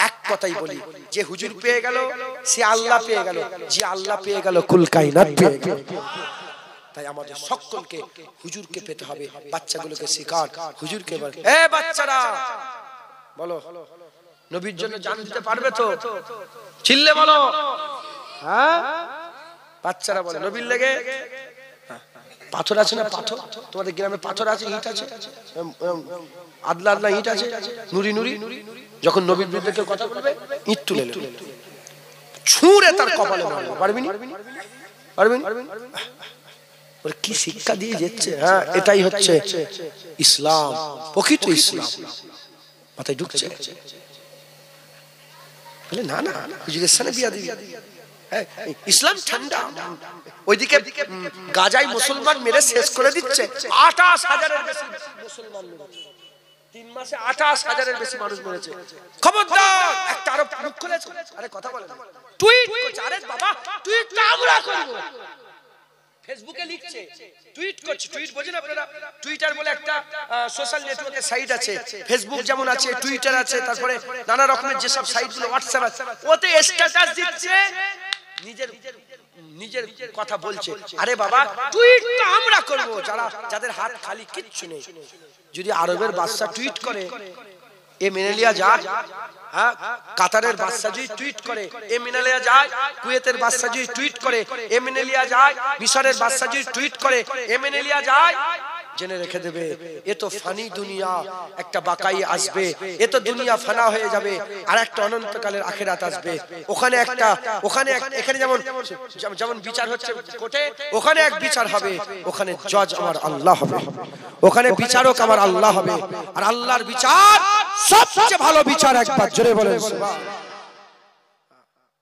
এক কথাই বলি, যে হুজুর পেয়ে গেল সে আল্লাহ পেয়ে গেল, যে আল্লাহ পেয়ে গেল কুল কায়নাত পেয়ে গেল। তাই আমাদের সকলকে হুজুরকে পেতে হবে। বাচ্চাগুলোকে শেখান হুজুরকে। এ বাচ্চারা বলো, নবীর জন্য জান দিতে পারবে তো? চিল্লে বলো, হ্যাঁ বাচ্চারা বলে নবীর লেগে পাথর আছে না, পাথর তোমাদের গ্রামে পাথর আছে, ইট আছে, আদলা আদলা ইট আছে, নুরি নুরি, যখন নবীর বিরুদ্ধে কেউ কথা বলবে ইট তুলে ছুঁড়ে তার কপালে মারবে, পারবি না? পারবি না? ওরা কি শিক্ষা দিয়ে যাচ্ছে। হ্যাঁ এটাই হচ্ছে ইসলাম, প্রকৃত ইসলাম। মাথায় ঢুকছে? বলে না না হুজুরের সামনে বিয়া দিবি। ইসলাম ঠান্ডা, ওইদিকে গাজায় মুসলমান মেরে শেষ করে দিচ্ছে। 28,000-এর বেশি মুসলমান মেরেছে 3 মাসে, 28,000-এর বেশি মানুষ মেরেছে। খবরদার একটা আরব মুখ খুলেছে, আরে কথা বলে না, টুইট করছে, আরে বাবা টুইটটা আমরা করব। ফেসবুকে লিখছে, টুইট করছে, টুইট বোঝেন আপনারা? টুইটার বলে একটা সোশ্যাল নেটওয়ার্কের সাইট আছে, ফেসবুক যেমন আছে টুইটার আছে, তারপরে নানা রকমের যেসব সাইটগুলো, হোয়াটসঅ্যাপ আছে, ওতে স্ট্যাটাস দিচ্ছে, নিজের কথা বলছে। আরে বাবা টুইট তো আমরা করব যাদের হাত খালি, কিচ্ছু নেই। যদি আরবের বাদশা টুইট করে এ মেনে লিয়া যায়, হ্যাঁ কাতারের বাদশা যদি টুইট করে এ মেনে লিয়া যায়, কুয়েতের বাদশা যদি টুইট করে এ মেনে লিয়া যায়, মিশরের বাদশা যদি টুইট করে এ মেনে লিয়া যায়, জেনে রেখে দেবে এ তো ফানি দুনিয়া, একটা বাকাই আসবে, এ তো দুনিয়া ফানা হয়ে যাবে, আর একটা অনন্তকালের আখিরাত আসবে। ওখানে এখানে যেমন বিচার হচ্ছে কোর্টে, ওখানে এক বিচার হবে, ওখানে জজ আমার আল্লাহ হবে, ওখানে বিচারক আমার আল্লাহ হবে, আর আল্লাহর বিচার সবচেয়ে ভালো বিচার। একবার জোরে বলেন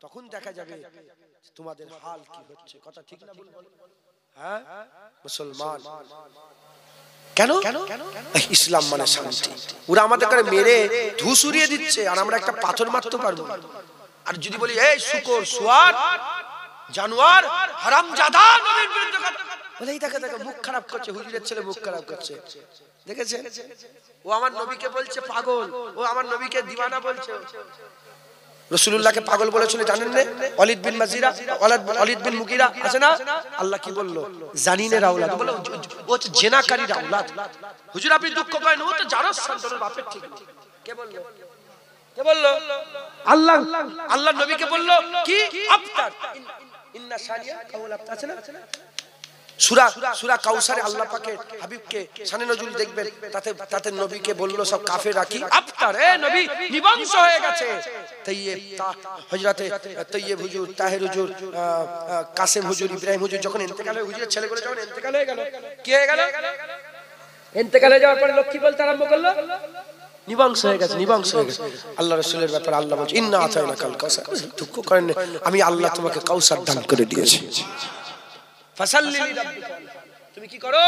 তখন দেখা যাবে তোমাদের হাল কি হচ্ছে। কথা ঠিক না ভুল? হ্যাঁ মুসলমান কেন? ইসলাম মানে শান্তি। ওরা আমাদের করে মেরে ধুস উড়িয়ে দিচ্ছে, আর আমরা একটা পাথর মারতে পারবো। আর যদি বলি এই শুকর, শুয়ার, জানোয়ার, হারামজাদা, নবীর বিরুদ্ধে কথা বলে, এই দেখে মুখ খারাপ করছে, হুজুরের ছেলে মুখ খারাপ করছে, দেখেছেন? ও আমার নবীকে বলছে পাগল, ও আমার নবীকে দিওয়ানা বলছে। রাসূলুল্লাহকে পাগল বলেছিল জানেন না? ওয়ালিদ বিন মাজিরা, ওয়ালিদ বিন মুগিরা আছে না? আল্লাহ কি বলল? জানিনের আওলাদ, বলে ও হচ্ছে জেনাকারীর আওলাদ। হুজুর আপনি দুঃখ করেন, ও তো জারস সন্তানের বাপের ঠিক। কে বলল? কে বলল? আল্লাহ। আল্লাহ নবীকে বলল কি? আফতার ইন্না শানিয়া কাউল আফতার আছে না? সূরা কাউসারে আল্লাহ পাকের হাবিবকে শানে নজরুল দেখবেন, তাতে নবীকে বলল সব কাফেররা কি আফতার, এ নবী নিবংশ হয়ে গেছে। হযরতে তাইয়্যিব হুজুর, তাহের হুজুর, কাসেম হুজুর, ইব্রাহিম হুজুর যখন ইন্তেকাল হয়ে, হুজুরের ছেলেগুলো যখন ইন্তেকাল হয়ে গেল, কি হয়ে গেল? ইন্তেকাল হয়ে যাওয়ার পরে লোক কি বলতে আরম্ভ করলো? নিবংশ হয়ে গেছে, নিবংশ হয়ে গেছে। আল্লাহ রাসূলের ব্যাপারে আল্লাহ বলছে ইন্না আতাইনাকাল কাউসার, দুঃখ করেন আমি আল্লাহ তোমাকে কাউসার দান করে দিয়েছি। তুমি কি করো?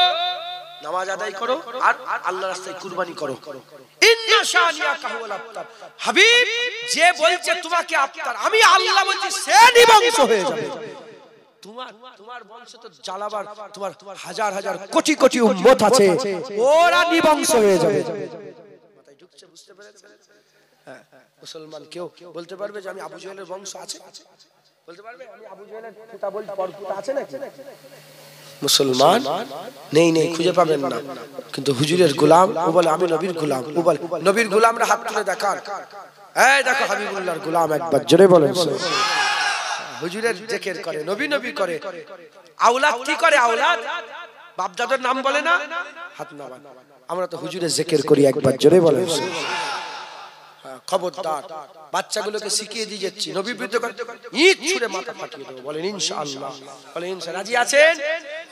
নামাজ আদায় করো আর আল্লাহর রাস্তায় কুরবানি করো। ইন্না শানিয়াকা হুয়াল আবতার। হাবিব যে বলছে তোমাকে আবতার, আমি আল্লাহ বলছি সে নিবংশ হয়ে যাবে। তোমার বংশ তো জ্বালাবার, তোমার হাজার হাজার কোটি কোটি উম্মত আছে, ওরা নিবংশ হয়ে যাবে। মাথায় ঢুকছে? বুঝতে পেরেছেন? হ্যাঁ মুসলমান কেউ বলতে পারবে যে আমি আবু জেহেলের বংশ আছে? বলতে পারবে আমি আবু জেহেলের পিতা বলতে পরপুতা আছে নাকি? মুসলমান নেই, খুঁজে পাবেন না। কিন্তু হুজুরের গোলাম, ও বলে আমি নবীর গোলাম, ও বলে নবীর গোলামরা হাত তুলে দেখান, এই দেখো হাবিবুল্লাহর গোলাম। একবার জোরে বলেন। হুজুরের জিকির করে, নবী নবী করে। আওলাদ কি করে? আওলাদ বাপদাদার নাম বলে না, হাত নামান। আমরা তো হুজুরের জিকির করি। একবার জোরে বলেন। খবরদার বাচ্চাগুলোকে শিখিয়ে দিয়ে যাচ্ছি, নবীর বিরুদ্ধে ইট ছুঁড়ে মাথা ফাটিয়ে দেবো। বলেন ইনশাআল্লাহ। বলেন ইনশাআল্লাহ। রাজি আছেন?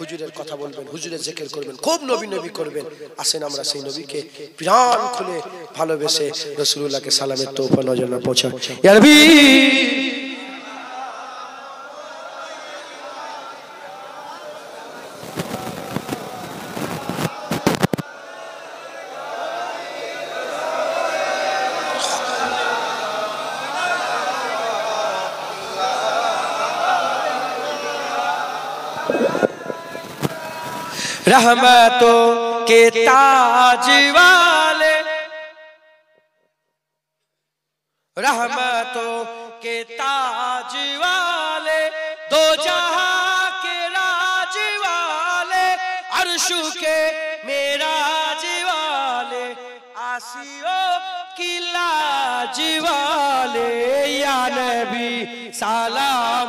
হুজুরের কথা বলবেন, হুজুরের জিকির করবেন, খুব নবী নবী করবেন। আসেন আমরা সেই নবীকে প্রাণ খুলে ভালোবেসে রাসূলুল্লাহকে সালামের তোহফা নজর না পৌঁছাই। ইয়া নবী रहमतों के ताज वाले, रहमतों के ताज वाले, दो जहां के राज वाले, अर्शु के मेराज वाले, आसियों की लाज वाले, या नबी सलाम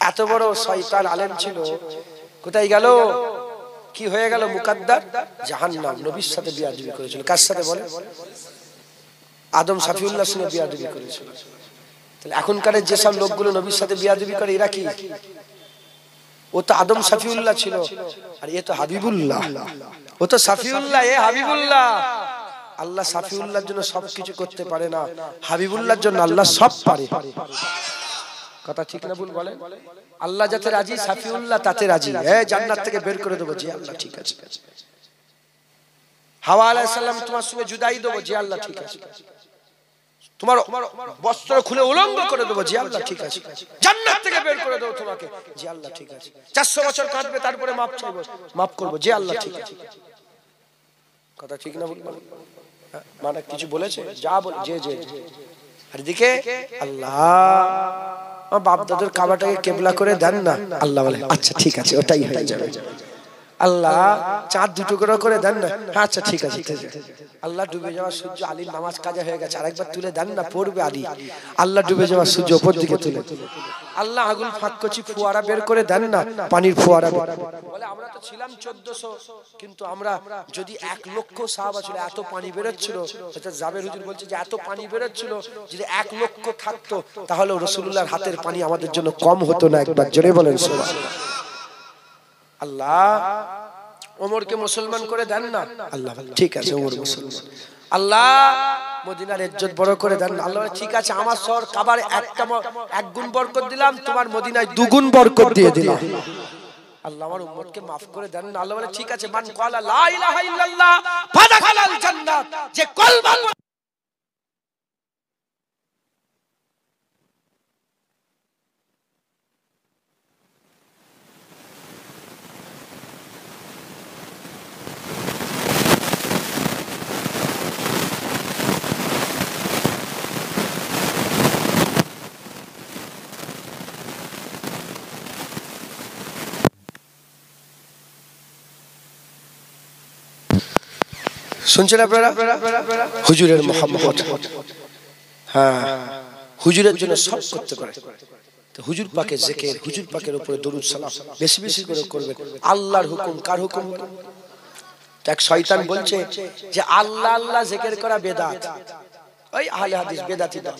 এত বড় শয়তান আলেম ছিল, কোথায় গেল? কি হয়ে গেল? মুকাদ্দার জাহান্নাম। নবীর সাথে বিয়াদবি করেছিল। কার সাথে বলে? আদম সাফিউল্লাহর সঙ্গে বিয়াদবি করেছিল। তাহলে এখনকার যেসব লোকগুলো নবীর সাথে বিয়াদবি করে এরা কি? ও তো আদম সাফিউল্লাহ ছিল, আর এ তো হাবিবুল্লাহ। ও তো সাফিউল্লাহ, এ হাবিবুল্লাহ। আল্লাহ সাফিউল্লাহর জন্য সবকিছু করতে পারে না, হাবিবুল্লাহর জন্য আল্লাহ সব পারে। কথা ঠিক না ভুল বলেন? আল্লাহ যাতে রাজি, সাফিউল্লাহ তাতে রাজি। জান্নাত থেকে বের করে দেবো, জি আল্লাহ ঠিক আছে। হাওয়া আলাইহিস সালাম তোমার সঙ্গে জুদাই দেবো, জি আল্লাহ ঠিক আছে। তোমার বস্ত্র খুলে উলঙ্গ করে দেবো, জি আল্লাহ ঠিক আছে। জান্নাত থেকে বের করে দেবো তোমাকে, জি আল্লাহ ঠিক আছে। 400 বছর কাঁদবে, তারপরে মাফ চাইবো, মাফ করবো, জি আল্লাহ ঠিক আছে। কথা ঠিক না ভুল বলেন? মানে কিছু বলেছে? যা বলে যে যে। আর এদিকে আল্লাহ বাপ দাদুর কাবাটাকে কেবলা করে দেন না, আল্লাহ বলে আচ্ছা ঠিক আছে, ওটাই হয়ে যাবে। আল্লাহ চাঁদ দুটো করে দেন না, আচ্ছা ঠিক আছে। আল্লাহ ডুবে যাওয়া সূর্য, আলীর নামাজ কাজা হয়ে গেছে, আরেকবার তুলে দেন না, পড়বে আলী। আল্লাহ ডুবে যাওয়া সূর্য উপর দিকে তুলে। আল্লাহ আগুন ফাঁক করছি, ফোয়ারা বের করে দেন না, পানির ফোয়ারা। বলে আমরা তো ছিলাম 1400, কিন্তু আমরা যদি 1 লক্ষ সাহাবা ছিল, এত পানি বেরোচ্ছিল। জাবের হুজুর বলছে যে এত পানি বেরোচ্ছিল, যদি 1 লক্ষ থাকতো তাহলে রাসূলুল্লাহর হাতের পানি আমাদের জন্য কম হতো না। একবার জোরে বলেন সুবহানাল্লাহ। আল্লাহ ওমরকে মুসলমান করে দেন না, আল্লাহ ঠিক আছে ওমর মুসলমান। আল্লাহ মদিনার ইজ্জত বড় করে দেন না, আল্লাহ ঠিক আছে আমার শহর কাবার 1 গুণ বরকত দিলাম, তোমার মদিনায় 2 গুণ বরকত দিয়ে দিলাম। আল্লাহ আমার উম্মতকে maaf করে দেন না, আল্লাহ বলে ঠিক আছে। মান ক্বালা লা ইলাহা ইল্লাল্লাহ ফাদাখালাল জান্নাত, যে কলমা শুনছেন আপনারা? হুজুরের মোহাম্মত, হ্যাঁ হুজুরের জন্য সব করতে পারে। তো হুজুর পাকের জিকির, হুজুর পাকের উপরে দরুদ সালাম বেশি বেশি করে করবেন। আল্লাহর হুকুম, কার হুকুম? এক শয়তান বলছে যে আল্লাহ আল্লাহ জিকির করা বেদাত, ওই আহলে হাদিস বেদাতি দল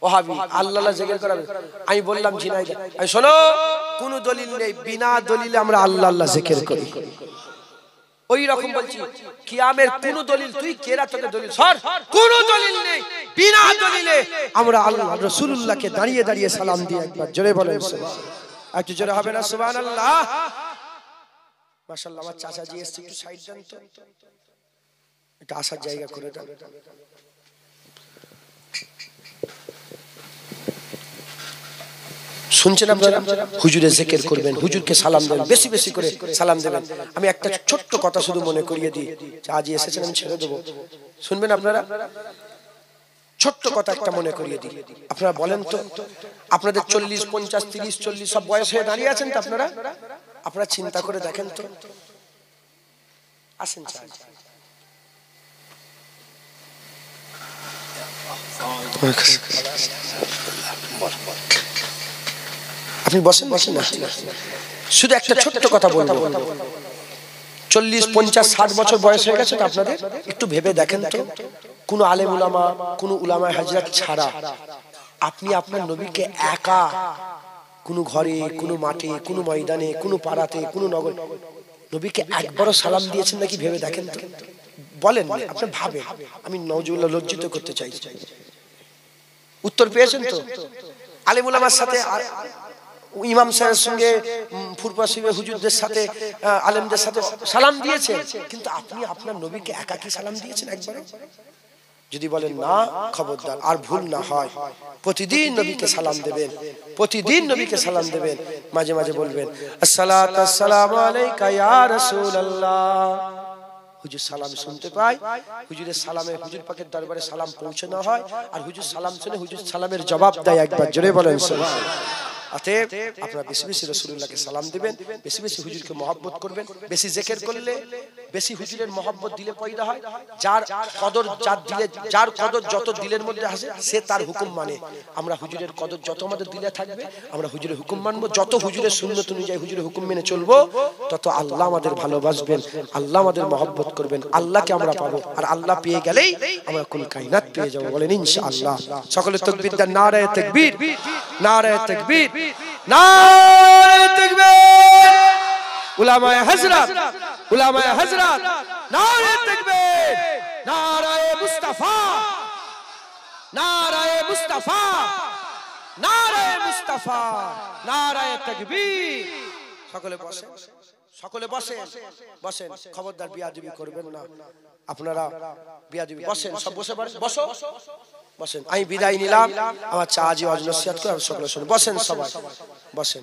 ওহাবি, আল্লাহ আল্লাহ জিকির করা। আমি বললাম ঝিনাইদহ, এই শোনো, কোনো দলিল নেই, বিনা দলিলে আমরা আল্লাহ আল্লাহ জিকির করি। ওই রকম বলছি কিয়ামের কোন দলিল, তুই কেরা তোকে দলিল সর, কোন দলিল নেই, বিনা দলিলে আমরা আল্লাহ রাসূলুল্লাহকে দাঁড়িয়ে দাঁড়িয়ে সালাম দিই। একবার জোরে বলেন সুবহানাল্লাহ। একটু জোরে হবে না সুবহানাল্লাহ? মাশাআল্লাহ। আমার চাচাজি এসে একটু সাইড দেন তো, এটা আসার জায়গা করে দেন। শুনছেন আপনারা? হুজুরের জিকির করবেন, হুজুরকে সালাম দেবেন, বেশি বেশি করে সালাম দেবেন। আমি একটা ছোট্ট কথা শুধু মনে করিয়ে দিই, আজ এসেছেন আমি ছেড়ে দেবো, শুনবেন আপনারা? ছোট্ট কথা একটা মনে করিয়ে দিই। আপনারা বলেন তো, আপনাদের 40, 50, 30, 40 সব বয়স হয়ে দাঁড়িয়ে আছেন তো আপনারা? আপনারা চিন্তা করে দেখেন তো, আসেন আপনি বসেন, বসেন না। শুধু একটা ছোট্ট কথা বলবো। 40, 50, 60 বছর বয়স হয়ে গেছে তো আপনাদের? একটু ভেবে দেখেন তো, কোন আলেম উলামা, কোন উলামায়ে হাজরাত ছাড়া আপনি আপনার নবীকে একা কোন ঘরে, কোন মাঠে, কোন ময়দানে, কোন পাড়াতে, কোন নগর নবীকে একবারও সালাম দিয়েছেন নাকি? ভেবে দেখেন তো, বলেন আপনি, ভাবেন। আমি নওজুবিল্লাহ লজ্জিত করতে চাই। উত্তর পেয়েছেন তো? আলেম উলামার সাথে, ইমাম সাহেবের সঙ্গে, ফুরফুরা সাহেব হুজুরদের সাথে, আলেমদের সাথে সালাম দিয়েছেন, কিন্তু আপনি আপনার নবীকে একাকী সালাম দিয়েছেন একবার? যদি বলেন না, খবরদার, আর ভুল না হয়, প্রতিদিন নবীকে সালাম দেবেন, প্রতিদিন নবীকে সালাম দেবেন। মাঝে মাঝে বলবেন আসসালাতু আসসালামু আলাইকা ইয়া রাসূলুল্লাহ। হুজুর সালাম শুনতে পায়, হুজুরের সালামে হুজুর পাকের দরবারে সালাম পৌঁছানো হয়, আর হুজুর সালাম শুনে হুজুর সালামের জবাব দেয়। একবার জোরে বলেন সুবহানাল্লাহ। অতএব আপনারা বেশি বেশি রাসূলুল্লাহকে সালাম দিবেন, বেশি বেশি হুজুরকে মহব্বত করবেন। বেশি জিকির করলে বেশি হুজুরের মহব্বত দিলে পয়দা হয়। যার কদর যার কদর যত দিলের মধ্যে আসে সে তার হুকুম মানে। আমরা হুজুরের কদর যত আমাদের দিলে থাকবে আমরা হুজুরের হুকুম মানবো, যত হুজুরের সুন্নত অনুযায়ী হুজুরের হুকুম মেনে চলবো তত আল্লাহ আমাদের ভালোবাসবেন, আল্লাহ আমাদের মহব্বত করবেন, আল্লাহকে আমরা পাবো। আর আল্লাহ পেয়ে গেলেই আমরা কুল কায়নাত পেয়ে যাবো, বলেন ইনশাআল্লাহ। সকলে তাকবীর দেন, নারায়ে তাকবীর, নারায়ে তাকবীর, নারায়ে তাকবীর। উলামায়ে হযরত, উলামায়ে হযরত, নারায়ে তাকবীর, নারায়ে মুস্তাফা, নারায়ে মুস্তাফা, নারায়ে মুস্তাফা, নারায়ে তাকবীর। সকলে বসেন, সকলে বসেন, বসেন, খবরদার বিয়াদবি করবেন না আপনারা, বিয়াদবি বসেন, সব বসে পড়েন, বসো, বসেন। আমি বিদায় নিলাম, আমার চা জি ওয়াজ নসিহত করে সকলে শুনুন, বসেন সবাই, বসেন।